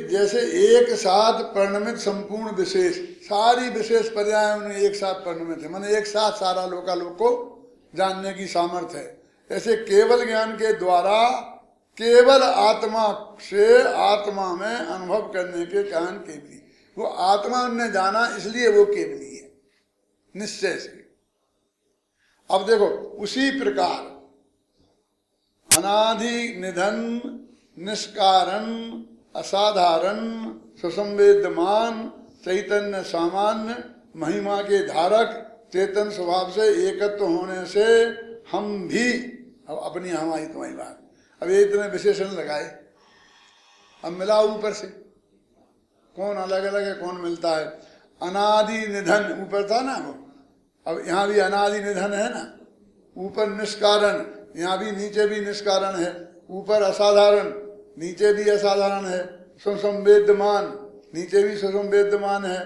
जैसे एक साथ परिणमित संपूर्ण विशेष, सारी विशेष पर्याय उन्हें एक साथ परिणमित है, माने एक साथ सारा लोकालोक को जानने की सामर्थ्य है। ऐसे केवल ज्ञान के द्वारा केवल आत्मा से आत्मा में अनुभव करने के कारण केवली, वो आत्मा उन्हें जाना इसलिए वो केवली है निश्चय से। अब देखो, उसी प्रकार अनादि निधन निष्कारण असाधारण सुसंवेद्यमान चैतन्य सामान्य महिमा के धारक चेतन स्वभाव से एकत्व होने से हम भी, अब अपनी हमारी तुम्हारी बात, अब ये इतने विशेषण लगाए, अब मिला ऊपर से, कौन अलग अलग है कौन मिलता है। अनादि निधन ऊपर था ना वो, अब यहाँ भी अनादि निधन है ना, ऊपर निष्कारण, यहाँ भी नीचे भी निष्कारण है, ऊपर असाधारण नीचे भी असाधारण है, सुसंवेद्यमान नीचे भी सुसंवेद्यमान है,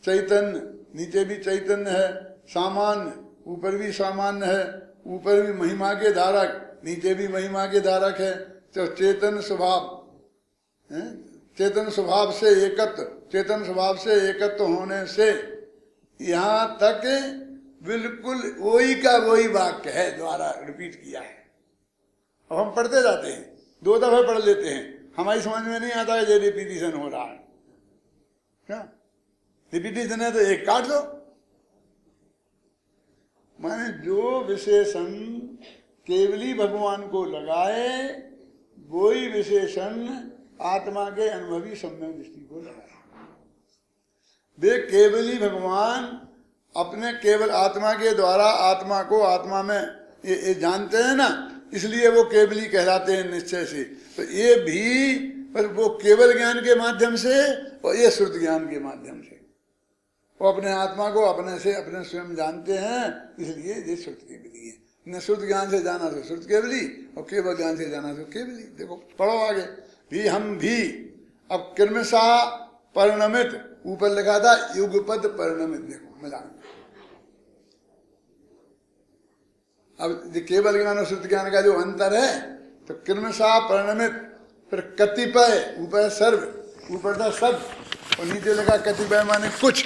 चैतन्य नीचे भी चैतन्य है, सामान्य ऊपर भी सामान्य है, ऊपर भी महिमा के धारक नीचे भी महिमा के धारक है, तो चेतन स्वभाव, चेतन स्वभाव से एकत्व, चेतन स्वभाव से एकत्व होने से, यहाँ तक बिल्कुल वही का वही वाक्य है, द्वारा रिपीट किया है। अब हम पढ़ते जाते हैं, 2 दफे पढ़ लेते हैं, हमारी समझ में नहीं आता है ये रिपीटिशन हो रहा है। क्या रिपीटिशन है तो एक काट दो। माने जो विशेषण केवली भगवान को लगाए वही विशेषण आत्मा के अनुभवी सम्यक दृष्टि को लगाए। वे केवली भगवान अपने केवल आत्मा के द्वारा आत्मा को आत्मा में ये जानते हैं ना, इसलिए वो केवली कहलाते हैं निश्चय से। तो ये भी पर वो केवल ज्ञान के माध्यम से और ये श्रुत ज्ञान के माध्यम से, वो अपने आत्मा को अपने से अपने स्वयं जानते हैं, इसलिए ये श्रुत केवली है। न श्रुत ज्ञान से जाना तो श्रुत केवली, और केवल ज्ञान से जाना तो केवली। देखो पढ़ो आगे भी, हम भी, अब क्रमशः परिणमित, ऊपर लिखा था युगपद परिणमित, देखो मिला। अब केवल ज्ञान और श्रुत ज्ञान का जो अंतर है, तो क्रमशः परिणमित, फिर कतिपय, ऊपर सर्व, ऊपर था सब और नीचे लगा कतिपय माने कुछ,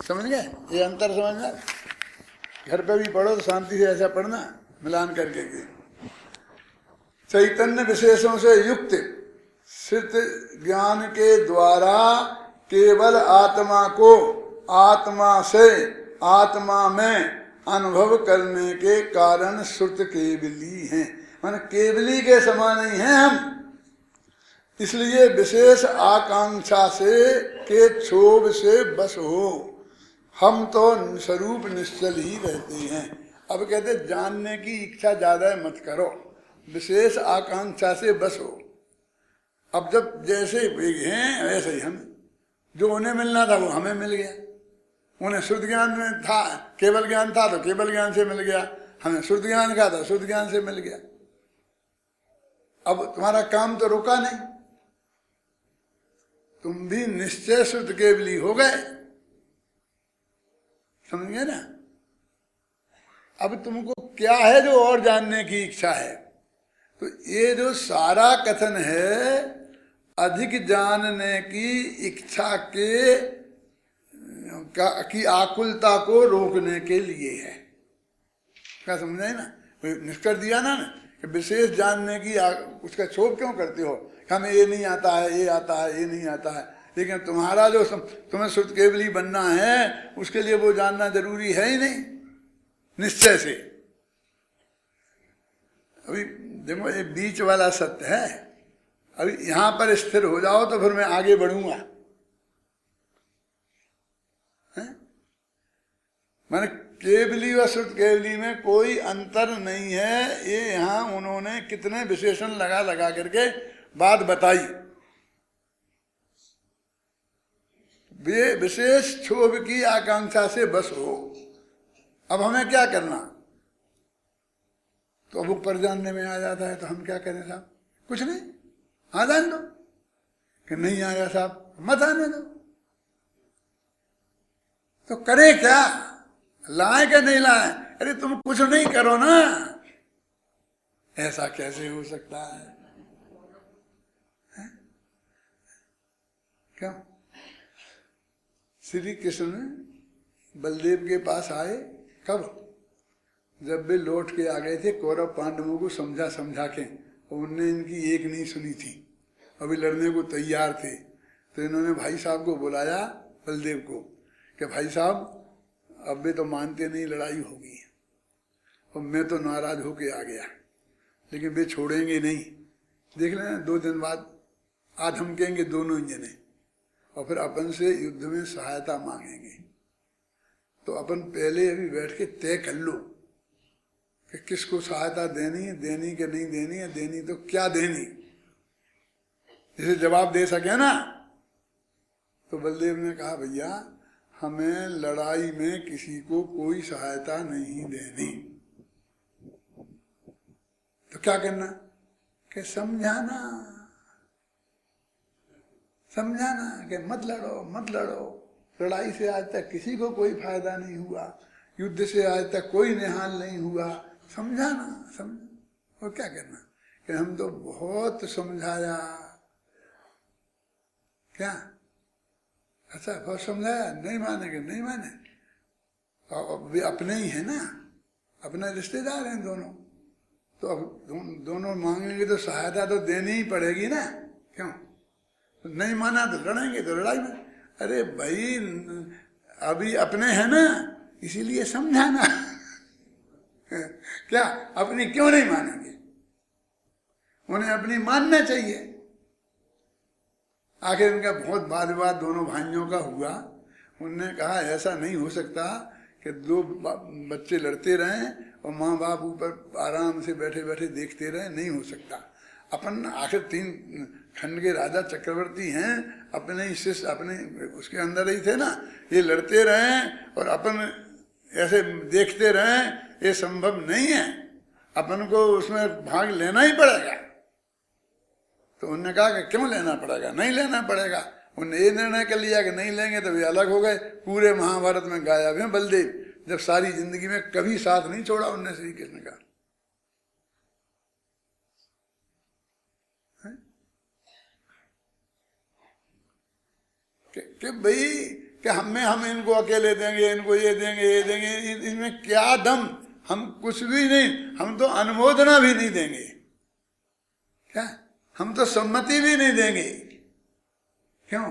समझ गए ये अंतर? समझना, घर पे भी पढ़ो तो शांति से ऐसा पढ़ना मिलान करके। चैतन्य विशेषों से युक्त श्रुत ज्ञान के द्वारा केवल आत्मा को आत्मा से आत्मा में अनुभव करने के कारण श्रुत केवली हैं, माने केवली के समान ही हैं हम। इसलिए विशेष आकांक्षा से के क्षोभ से बस हो, हम तो स्वरूप निश्चल ही रहते हैं। अब कहते जानने की इच्छा ज्यादा मत करो, विशेष आकांक्षा से बस हो। अब जब जैसे हैं वैसे ही हम, जो उन्हें मिलना था वो हमें मिल गया। उन्हें शुद्ध ज्ञान में था, केवल ज्ञान था तो केवल ज्ञान से मिल गया, हमें शुद्ध ज्ञान का था शुद्ध ज्ञान से मिल गया। अब तुम्हारा काम तो रुका नहीं, तुम भी निश्चय शुद्ध केवली हो गए, समझ गए ना। अब तुमको क्या है जो और जानने की इच्छा है? तो ये जो सारा कथन है अधिक जानने की इच्छा की आकुलता को रोकने के लिए है। क्या समझे ना, निष्कर्ष दिया ना कि विशेष जानने की उसका क्षोभ क्यों करते हो, हमें ये नहीं आता है, ये आता है, ये नहीं आता है। लेकिन तुम्हारा जो तुम्हें शुद्ध केवली बनना है उसके लिए वो जानना जरूरी है ही नहीं निश्चय से। अभी देखो ये बीच वाला सत्य है, अभी यहां पर स्थिर हो जाओ तो फिर मैं आगे बढ़ूंगा। माने केवली व शुद्ध केवली में कोई अंतर नहीं है, ये यहां उन्होंने कितने विशेषण लगा लगा करके बात बताई। वे विशेष क्षोभ की आकांक्षा से बस हो। अब हमें क्या करना? तो अब ऊपर जानने में आ जाता है तो हम क्या करें साहब? कुछ नहीं, आ जाने दो। कि नहीं आया साहब, मत आने दो। तो करे क्या? लाए क्या नहीं लाए? अरे तुम कुछ नहीं करो ना, ऐसा कैसे हो सकता है? क्यों? श्री कृष्ण बलदेव के पास आए कब? जब वे लौट के आ गए थे कौरव पांडवों को समझा समझा के, उनने इनकी एक नहीं सुनी थी, अभी लड़ने को तैयार थे। तो इन्होंने भाई साहब को बुलाया बलदेव को कि भाई साहब अब वे तो मानते नहीं, लड़ाई होगी। और मैं तो नाराज होके आ गया, लेकिन वे छोड़ेंगे नहीं। देख लेना 2 दिन बाद आ धमकेंगे दोनों जने और फिर अपन से युद्ध में सहायता मांगेंगे। तो अपन पहले अभी बैठ के तय कर लो कि किसको सहायता देनी है, देनी कि नहीं देनी है, देनी तो क्या देनी, जैसे जवाब दे सके ना। तो बलदेव ने कहा भैया हमें लड़ाई में किसी को कोई सहायता नहीं देनी। तो क्या करना? कि समझाना कि मत लड़ो मत लड़ो, लड़ाई से आज तक किसी को कोई फायदा नहीं हुआ, युद्ध से आज तक कोई निहाल नहीं हुआ। समझाना, और क्या करना? कि हम तो बहुत समझाया। क्या? अच्छा बहुत समझाया, नहीं मानेंगे, नहीं माने। और वे अपने ही है ना, अपने रिश्तेदार हैं दोनों, तो अब दोनों मांगेंगे तो सहायता तो देनी ही पड़ेगी ना। क्यों? नहीं माना तो लड़ेंगे, तो लड़ाई में। अरे भाई अभी अपने हैं ना, इसीलिए समझाना। क्या अपनी क्यों नहीं मानेंगे? उन्हें अपनी मानना चाहिए। आखिर इनका बहुत वाद विवाद दोनों भाइयों का हुआ। उनने कहा ऐसा नहीं हो सकता कि 2 बच्चे लड़ते रहें और माँ बाप ऊपर आराम से बैठे बैठे देखते रहें, नहीं हो सकता। अपन आखिर 3 खंड के राजा चक्रवर्ती हैं, अपने ही शिष्य अपने उसके अंदर ही थे ना। ये लड़ते रहें और अपन ऐसे देखते रहें, ये संभव नहीं है। अपन को उसमें भाग लेना ही पड़ेगा। तो उन्होंने कहा कि क्यों लेना पड़ेगा? नहीं लेना पड़ेगा। उन्होंने ये निर्णय कर लिया कि नहीं लेंगे, तो वे अलग हो गए। पूरे महाभारत में गायब हैं बलदेव, जब सारी जिंदगी में कभी साथ नहीं छोड़ा उनने श्री कृष्ण का। कि भाई कि हम इनको अकेले देंगे, इनको ये देंगे, ये देंगे, इसमें क्या दम? हम कुछ भी नहीं, हम तो अनुमोदना भी नहीं देंगे। क्या? हम तो सम्मति भी नहीं देंगे। क्यों?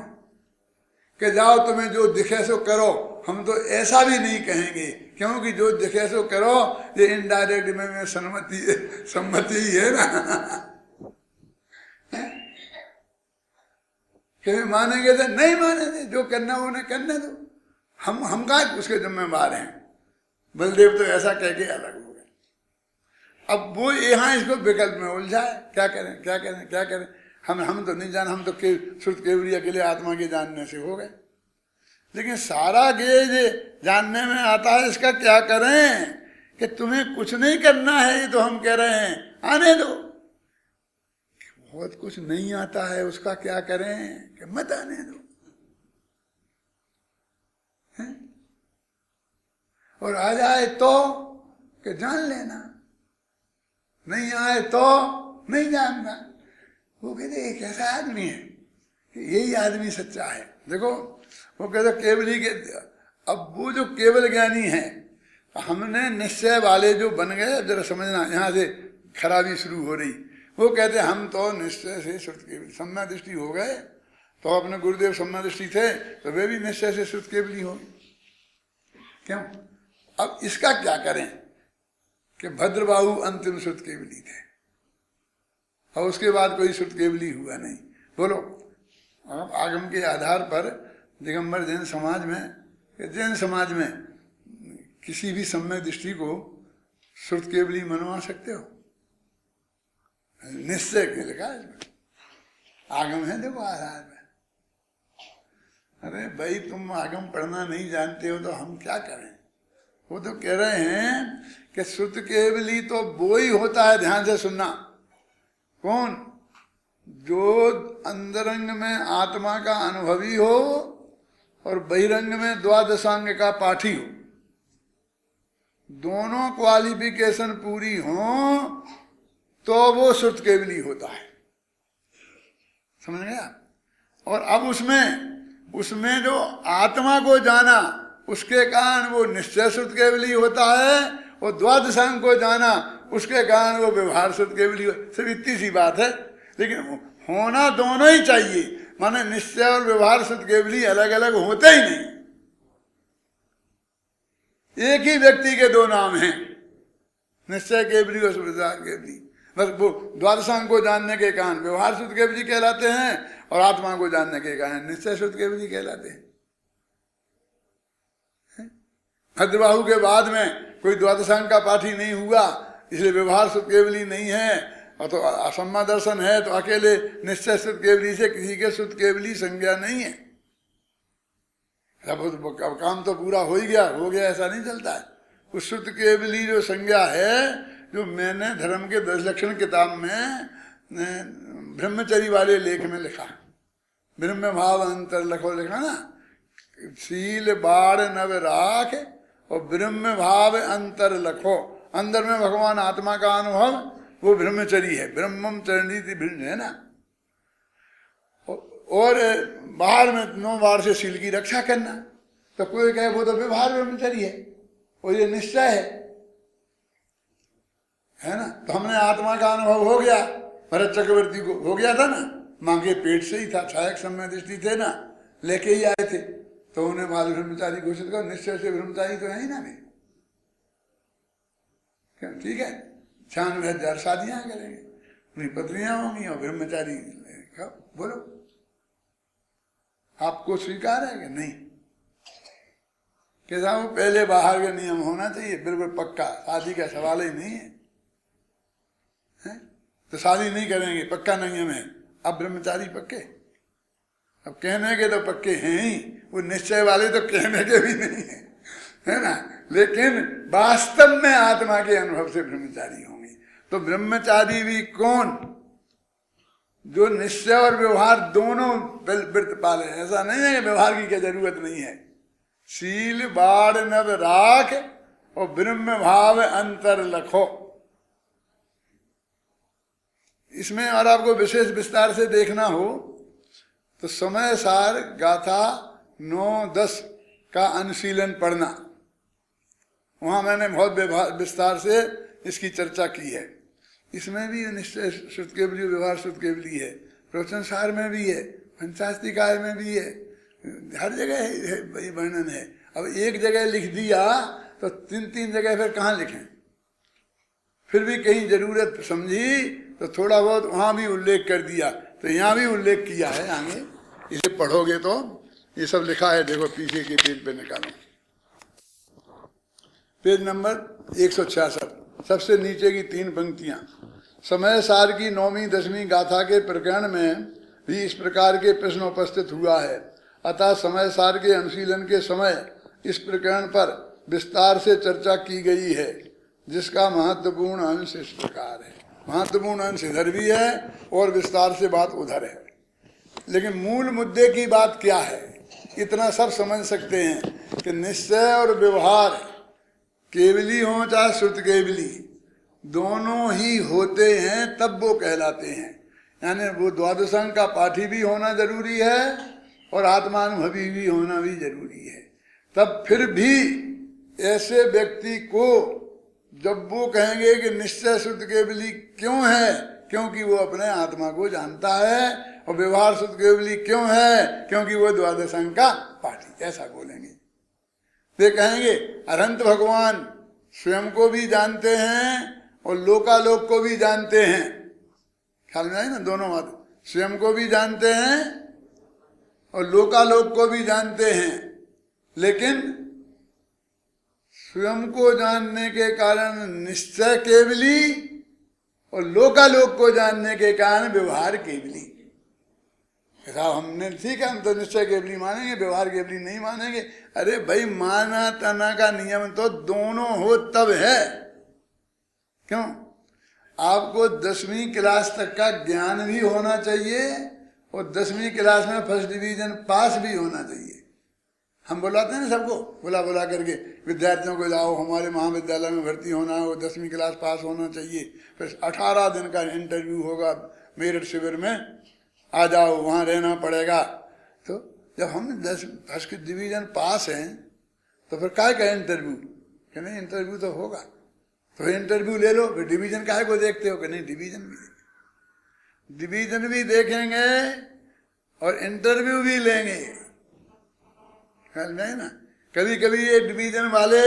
कि जाओ तुम्हें जो दिखे सो करो, हम तो ऐसा भी नहीं कहेंगे, क्योंकि जो दिखे सो करो, ये इनडायरेक्ट में सम्मति ही है ना। कभी मानेंगे तो नहीं मानेंगे, जो करना उन्हें करने दो, हम कहाँ उसके जिम्मेवार हैं। बलदेव तो ऐसा कह के अलग हो गए। अब वो यहाँ इसको विकल्प में उलझाए, क्या करें क्या करें क्या करें। हम तो नहीं जान, हम तो शुद्ध केवली अकेले आत्मा के जानने से हो गए, लेकिन सारा गेज जानने में आता है। इसका क्या करें कि तुम्हें कुछ नहीं करना है, ये तो हम कह रहे हैं, आने दो। बहुत कुछ नहीं आता है, उसका क्या करें कि मत आने दो, है? और आ जाए तो कि जान लेना, नहीं आए तो नहीं जानना। वो कहते एक ऐसा आदमी है कि यही आदमी सच्चा है। देखो वो कहते केवली के, अब वो जो केवल ज्ञानी है, हमने निश्चय वाले जो बन गए, जरा समझना यहाँ से खराबी शुरू हो रही। वो कहते हम तो निश्चय से शुद्ध केवली सम्यक दृष्टि हो गए, तो अपने गुरुदेव सम्यक दृष्टि थे, तो वे भी निश्चय से शुद्ध केवली हो। क्यों? अब इसका क्या करें कि भद्रबाहु अंतिम शुद्ध केवली थे, और उसके बाद कोई शुद्ध केवली हुआ नहीं। बोलो, अब आगम के आधार पर दिगंबर जैन समाज में किसी भी सम्यक दृष्टि को श्रुत केवली मनवा सकते हो? निश्चय के लिखा है इसमें, आगम है देखो आधार में। अरे भाई तुम आगम पढ़ना नहीं जानते हो तो हम क्या करें। वो तो कह रहे हैं कि श्रुत केवली तो वो ही होता है, ध्यान से सुनना, कौन? जो अंतरंग में आत्मा का अनुभवी हो और बहिरंग में द्वादशांग का पाठी हो, दोनों क्वालिफिकेशन पूरी हो तो वो शुद्ध केवली होता है। समझ गया? और अब उसमें जो आत्मा को जाना, उसके कारण वो निश्चय शुद्ध केवली होता है, और द्वादशांग को जाना, उसके कारण वो व्यवहार शुद्ध केवली। सिर्फ इतनी सी बात है, लेकिन होना दोनों ही चाहिए। माने निश्चय और व्यवहार शुद्ध केवली अलग अलग होते ही नहीं, एक ही व्यक्ति के दो नाम हैं, निश्चय केवली और व्यवहार केवली। बस वो द्वादशांग को जानने के कारण व्यवहार शुद्ध केवली कहलाते हैं, और आत्मा को जानने के कारण निश्चय शुद्ध केवली कहलाते हैं। भद्रबाहु के बाद में कोई द्वादशांग का पाठी नहीं हुआ, इसलिए व्यवहार शुद्ध केवली नहीं है, और तो असम्मा दर्शन है, तो अकेले निश्चय शुद्ध केवली से किसी के शुद्ध केवली संज्ञा नहीं है। अब काम तो पूरा हो ही गया, ऐसा नहीं चलता है। उस शुद्ध केवली जो संज्ञा है, जो मैंने धर्म के 10 लक्षण किताब में ब्रह्मचरी वाले लेख में लिखा, ब्रह्म भाव अंतर लखो लिखा ना, शील बाढ़ नव राख और ब्रह्म भाव अंतर लखो। अंदर में भगवान आत्मा का अनुभव, वो ब्रह्मचरी है, ब्रह्मम चरणीति है ना। और बाहर में 9 बार से शील की रक्षा करना, तो कोई कहे वो तो व्यवहार ब्रह्मचरी है, और ये निश्चय है ना। तो हमने आत्मा का अनुभव हो गया, भरत चक्रवर्ती को हो गया था ना, मां के पेट से ही था, छायक सम्यक दृष्टि थे ना, लेके ही आए थे, तो उन्हें बाल ब्रह्मचारी घोषित कर, निश्चय से ब्रह्मचारी तो है ही ना नहीं। ठीक है, 96,000 शादियां करेंगे, अपनी पत्नियां होंगी और ब्रह्मचारी। बोलो आपको स्वीकार है कि नहीं? कि साहब पहले बाहर का नियम होना चाहिए, बिल्कुल पक्का, शादी का सवाल ही नहीं है, तो शादी नहीं करेंगे, पक्का नियम है। अब ब्रह्मचारी पक्के, अब कहने के तो पक्के हैं ही, वो निश्चय वाले तो कहने के भी नहीं है ना, लेकिन वास्तव में आत्मा के अनुभव से ब्रह्मचारी होंगे। तो ब्रह्मचारी भी कौन? जो निश्चय और व्यवहार दोनों व्रत पाले। ऐसा नहीं है कि व्यवहार की क्या जरूरत नहीं है। शील बाढ़ नव राख और ब्रह्म भाव अंतर लखो। इसमें और आपको विशेष विस्तार से देखना हो तो समय सार गाथा 9-10 का अनुशीलन पढ़ना, वहां मैंने बहुत विस्तार से इसकी चर्चा की है। इसमें भी निश्चय शुद्ध केवली व्यवहार शुद्ध केवली है, प्रवचन सार में भी है, पंचास्तिकाय में भी है, हर जगह है वर्णन है। अब एक जगह लिख दिया तो 3-3 जगह फिर कहाँ लिखें? फिर भी कहीं जरूरत समझी तो थोड़ा बहुत वहां भी उल्लेख कर दिया, तो यहाँ भी उल्लेख किया है आगे। इसे पढ़ोगे तो ये सब लिखा है, देखो पीछे के पेज पे निकालो, पेज नंबर 166, सबसे नीचे की 3 पंक्तियां। समय सार की 9वीं 10वीं गाथा के प्रकरण में भी इस प्रकार के प्रश्न उपस्थित हुआ है। अतः समय सार के अनुशीलन के समय इस प्रकरण पर विस्तार से चर्चा की गई है, जिसका महत्वपूर्ण अंश इस प्रकार है। महत्वपूर्ण अंश इधर भी है और विस्तार से बात उधर है, लेकिन मूल मुद्दे की बात क्या है इतना सब समझ सकते हैं कि निश्चय और व्यवहार केवली हो चाहे श्रुत केवली, दोनों ही होते हैं तब वो कहलाते हैं। यानी वो द्वादशांग का पाठी भी होना जरूरी है और आत्मानुभवी भी होना भी जरूरी है। तब फिर भी ऐसे व्यक्ति को जब वो कहेंगे कि निश्चय शुद्ध केवली क्यों है, क्योंकि वो अपने आत्मा को जानता है, और व्यवहार शुद्ध केवली क्यों है, क्योंकि वो द्वादशांग का पाठी, ऐसा बोलेंगे। वे कहेंगे अनंत भगवान स्वयं को भी जानते हैं और लोकालोक को भी जानते हैं। ख्याल में आई ना दोनों बात, स्वयं को भी जानते हैं और लोकालोक को भी जानते हैं, लेकिन स्वयं को जानने के कारण निश्चय केवली और लोकालोक को जानने के कारण व्यवहार केवली। साहब हमने ठीक है, हम तो निश्चय केवली मानेंगे, व्यवहार केवली नहीं मानेंगे। अरे भाई माना तना का नियम तो दोनों हो तब है। क्यों? आपको 10वीं क्लास तक का ज्ञान भी होना चाहिए और 10वीं क्लास में फर्स्ट डिवीजन पास भी होना चाहिए। हम बुलाते हैं ना सबको, बुला करके विद्यार्थियों को जाओ हमारे महाविद्यालय में भर्ती होना है, वो 10वीं क्लास पास होना चाहिए। फिर 18 दिन का इंटरव्यू होगा मेरठ शिविर में, आ जाओ वहाँ रहना पड़ेगा। तो जब हम 10 फर्स्ट डिवीजन पास हैं तो फिर काय का इंटरव्यू, कि नहीं इंटरव्यू तो होगा, तो इंटरव्यू ले लो। फिर डिवीजन काहे को देखते हो, कि नहीं डिवीजन भी देखेंगे और इंटरव्यू भी लेंगे। ख्याल में है ना? कभी कभी ये डिवीजन वाले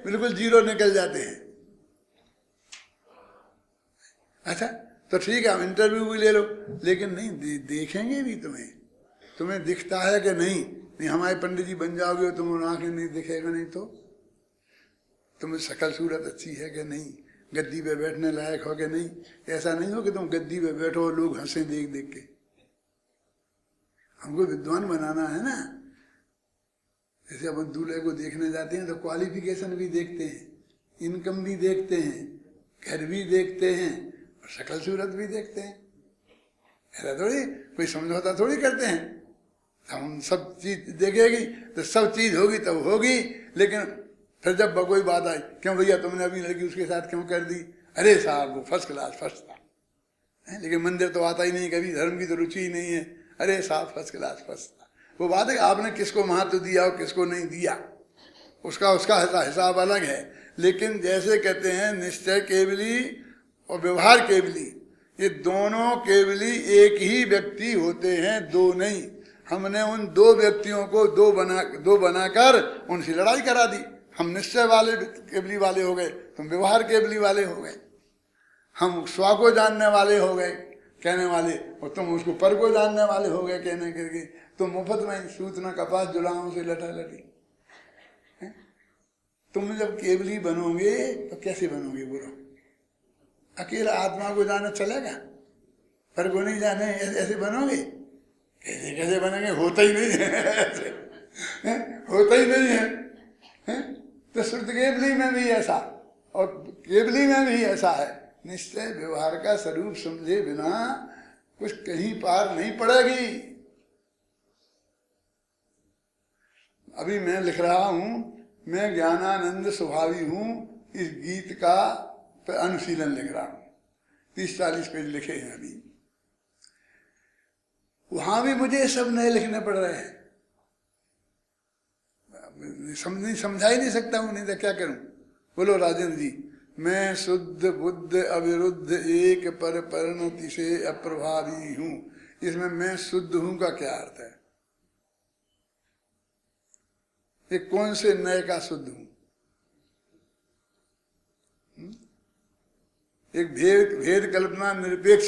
बिल्कुल 0 निकल जाते हैं। अच्छा तो ठीक है हम इंटरव्यू भी ले लो, लेकिन नहीं देखेंगे भी तुम्हें दिखता है कि नहीं हमारे पंडित जी बन जाओगे, तुम आंखें नहीं दिखेगा, नहीं तो तुम्हें शकल सूरत अच्छी है कि नहीं, गद्दी पे बैठने लायक हो कि नहीं। ऐसा नहीं हो कि तुम गद्दी पे बैठो और लोग हंसे देख देख के। हमको विद्वान बनाना है ना। जैसे अपन दूल्हे को देखने जाते हैं तो क्वालिफिकेशन भी देखते हैं, इनकम भी देखते हैं, घर भी देखते हैं और शकल सूरत भी देखते हैं। ऐसा थोड़ी कोई समझौता थोड़ी करते हैं। हम सब चीज देखेगी तो सब चीज होगी तब होगी, लेकिन फिर जब कोई बात आई, क्यों भैया तुमने अभी लड़की उसके साथ क्यों कर दी? अरे साहब वो फर्स्ट क्लास फर्स्ट था, लेकिन मंदिर तो आता ही नहीं कभी, धर्म की तो रुचि ही नहीं है। अरे साहब फर्स्ट क्लास फर्स्ट था। वो बात है कि आपने किसको महत्व दिया और किसको नहीं दिया, उसका हिसाब अलग है। लेकिन जैसे कहते हैं निश्चय केवली और व्यवहार केवली, ये दोनों केवली एक ही व्यक्ति होते हैं, दो नहीं। हमने उन 2 व्यक्तियों को दो बनाकर उनसे लड़ाई करा दी। हम निश्चय वाले केवली वाले हो गए, तुम व्यवहार केवली वाले हो गए। हम स्व को जानने वाले हो गए कहने वाले, और तुम उसको पर को जानने वाले हो गए कहने करके। तुम मुफ्त में सूतना कपास जुलाओं से लटा लटी। तुम जब केवली बनोगे तो कैसे बनोगे बोलो? अकेला आत्मा को जाना चलेगा, पर को नहीं जाने ऐसे बनोगे? कैसे बनेंगे? होता ही नहीं है होता ही नहीं है। तो शुद्ध केवली में भी ऐसा और केवली में भी ऐसा है। निश्चय व्यवहार का स्वरूप समझे बिना कुछ कहीं पार नहीं पड़ेगी। अभी मैं लिख रहा हूं, मैं ज्ञानानंद स्वभावी हूं, इस गीत का अनुशीलन लिख रहा हूं। 30-40 पेज लिखे हैं अभी। वहां भी मुझे सब नए लिखने पड़ रहे हैं। समझा ही नहीं सकता हूं, नहीं तो क्या करूं? बोलो राजेंद्र जी, मैं शुद्ध बुद्ध अविरुद्ध एक पर परिणति से अप्रभावी हूं। इसमें मैं शुद्ध हूं का क्या अर्थ है? ये कौन से नए का शुद्ध हूं? एक भेद भेद कल्पना निरपेक्ष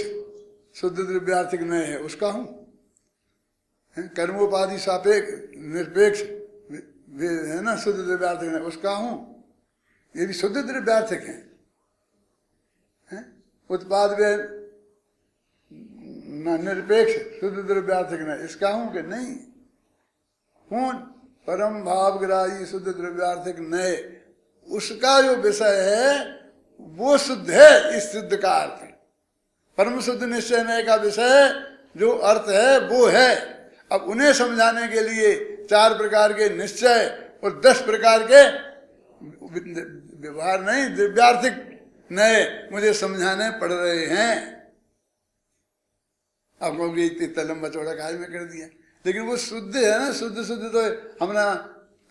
शुद्ध द्रव्यार्थिक नए है, उसका हूं। कर्मोपाधि सापेक्ष निरपेक्ष है ना शुद्ध द्रव्यार्थिक नए, उसका हूं। ये भी शुद्ध द्रव्यार्थिक है। उत्पाद वे निरपेक्ष शुद्ध द्रव्यार्थिक नए, इसका हूं कि नहीं? कौन? परम भावग्राही शुद्ध द्रव्यार्थिक नए, उसका जो विषय है वो शुद्ध है। इस शुद्ध का अर्थ परम शुद्ध निश्चय नए का विषय जो अर्थ है वो है। अब उन्हें समझाने के लिए 4 प्रकार के निश्चय और 10 प्रकार के व्यवहार नहीं द्रव्यार्थिक नए मुझे समझाने पड़ रहे हैं। अब कहोगे इतना लंबा चौड़ा काज में कर दिया, लेकिन वो शुद्ध है ना। शुद्ध शुद्ध तो हमारा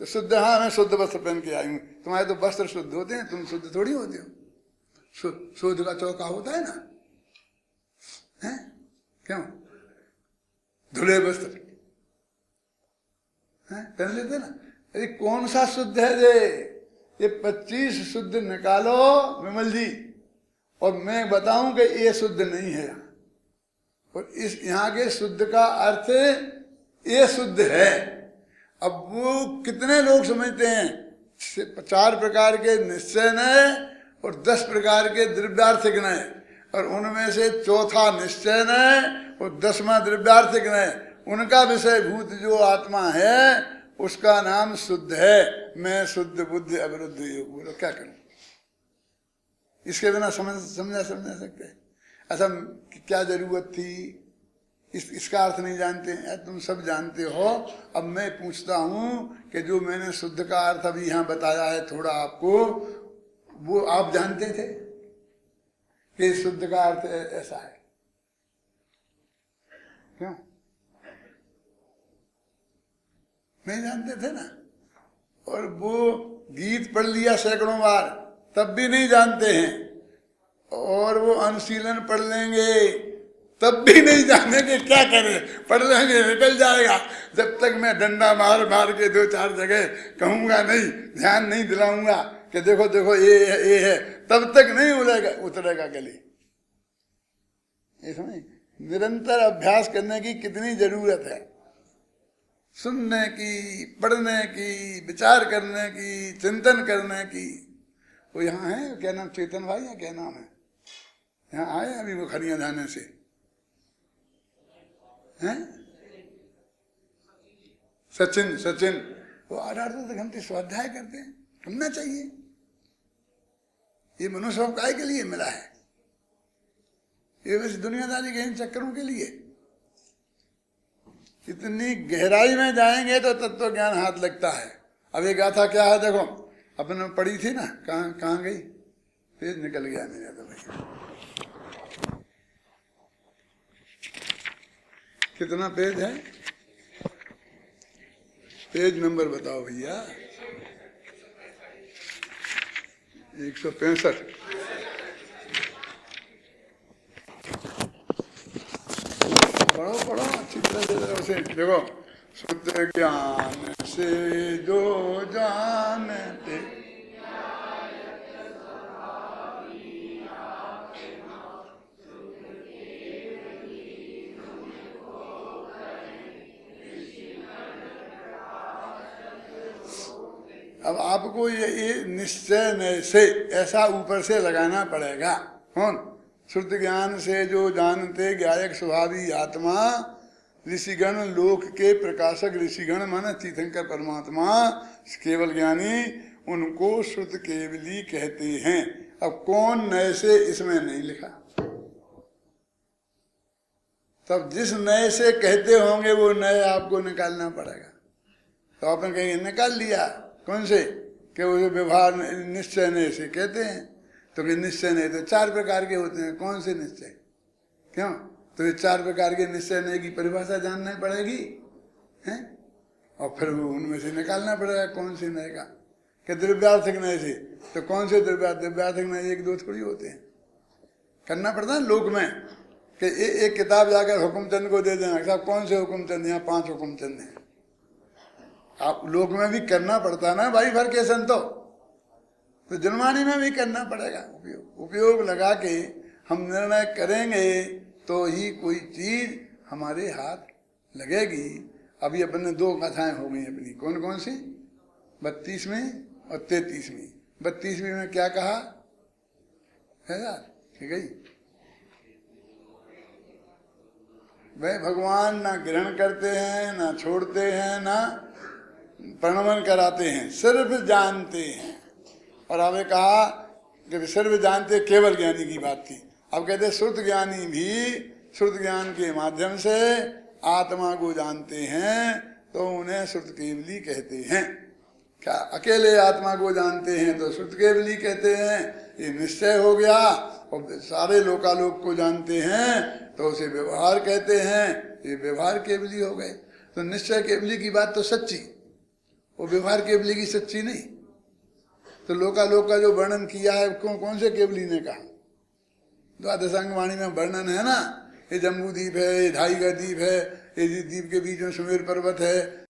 तो शुद्ध, हाँ मैं शुद्ध वस्त्र पहन के आई हूँ, तुम्हारे तो वस्त्र शुद्ध होते हैं, तुम शुद्ध थोड़ी होते हो। शुद्ध का चौका होता है ना, है क्यों? धुले वस्त्र पहन लेते ना। अरे कौन सा शुद्ध है ये 25 शुद्ध निकालो विमल जी, और मैं बताऊं कि ये शुद्ध नहीं है। और इस यहाँ के शुद्ध का अर्थ ये शुद्ध है। अब वो कितने लोग समझते हैं? 4 प्रकार के निश्चय नए और 10 प्रकार के द्रव्यार्थिक नए, और उनमें से चौथा निश्चय नए और 10वां द्रव्यार्थिक नए, उनका विषय भूत जो आत्मा है उसका नाम शुद्ध है। मैं शुद्ध बुद्धि अविरुद्ध योग, बोलो क्या करूं? इसके बिना समझा सकते? अच्छा क्या जरूरत थी? इसका अर्थ नहीं जानते हैं? तुम सब जानते हो। अब मैं पूछता हूं कि जो मैंने शुद्ध का अर्थ अभी यहाँ बताया है थोड़ा आपको, वो आप जानते थे कि शुद्ध का अर्थ ऐसा है? क्यों नहीं जानते थे ना? और वो गीत पढ़ लिया सैकड़ों बार तब भी नहीं जानते हैं, और वो अनुशीलन पढ़ लेंगे तब भी नहीं जानेंगे। क्या करें? पढ़ लेंगे निकल जाएगा। जब तक मैं डंडा मार मार के 2-4 जगह कहूंगा नहीं, ध्यान नहीं दिलाऊंगा कि देखो देखो ये है, तब तक नहीं उतरेगा गली। ये समझ, निरंतर अभ्यास करने की कितनी जरूरत है। सुनने की, पढ़ने की, विचार करने की, चिंतन करने की। वो यहाँ है, क्या नाम, चेतन भाई है, क्या नाम है, यहाँ आए अभी वो खनिया जाने से हैं? सचिन वो 8-8 घंटे स्वाध्याय करते हैं। करना चाहिए। ये मनुष्य काय के लिए मिला है? ये बस दुनियादारी के इन चक्करों के लिए। इतनी गहराई में जाएंगे तो तत्व ज्ञान हाथ लगता है। अब ये गाथा क्या है देखो, अपने पढ़ी थी ना, कहाँ गई? पेज निकल गया मेरा तो भैया। कितना पेज है? पेज नंबर बताओ भैया। 165। पढ़ो अच्छी तरह से देखो। शुद्ध ज्ञान से जो जानते अब आपको ये निश्चय से ऐसा ऊपर से लगाना पड़ेगा। कौन? शुद्ध ज्ञान से जो जानते गायक स्वभावी आत्मा, ऋषिगण लोक के प्रकाशक। ऋषिगण माने तीर्थंकर परमात्मा, केवल ज्ञानी, उनको शुद्ध केवली कहते हैं। अब कौन नए से इसमें नहीं लिखा, तब जिस नए से कहते होंगे वो नए आपको निकालना पड़ेगा। तो आपने कहीं निकाल लिया, कौन से? कि वो व्यवहार निश्चय नए से कहते हैं। तो कि निश्चय नहीं तो 4 प्रकार के होते हैं। कौन से निश्चय? क्यों? तो ये 4 प्रकार के निश्चय नए की परिभाषा जानना पड़ेगी, हैं? और फिर वो उनमें से निकालना पड़ेगा कौन से नए का। कि द्रव्यार्थिक नए से, तो कौन से द्रव्यार्थिक नए 1-2 थोड़ी होते हैं। करना पड़ता है लोक में कि एक किताब जाकर हुकुमचंद को दे देना, साहब कौन से हुकुमचंद? यहाँ 5 हुकुमचंद हैं। आप लोक में भी करना पड़ता ना भाई भर के संतो, तो जन्मानी में भी करना पड़ेगा। उपयोग लगा के हम निर्णय करेंगे तो ही कोई चीज हमारे हाथ लगेगी। अभी अपने 2 कथाएं हो गई अपनी, कौन कौन सी? 32वीं और 33वीं। 32वीं में क्या कहा है यार? ठीक है, वे भगवान ना ग्रहण करते हैं, ना छोड़ते हैं, ना प्रणमन कराते हैं, सिर्फ जानते हैं। और हमें कहा कि सिर्फ जानते, केवल ज्ञानी की बात थी। अब कहते श्रुत ज्ञानी भी श्रुत ज्ञान के माध्यम से आत्मा को जानते हैं, तो उन्हें श्रुत केवली कहते हैं। क्या अकेले आत्मा को जानते हैं तो श्रुत केवली कहते हैं, ये निश्चय हो गया। और सारे लोकालोक को जानते हैं तो उसे व्यवहार कहते हैं, ये व्यवहार केवली हो गए। तो निश्चय केवली की बात तो सच्ची, वो व्यवहार केवली की सच्ची नहीं। तो लोकालोक का जो वर्णन किया है कौन से केवली ने कहा? द्वादशांग वाणी में वर्णन है ना, ये जम्बू द्वीप है, ये ढाई का द्वीप है, ये द्वीप के बीच में सुमेर पर्वत है,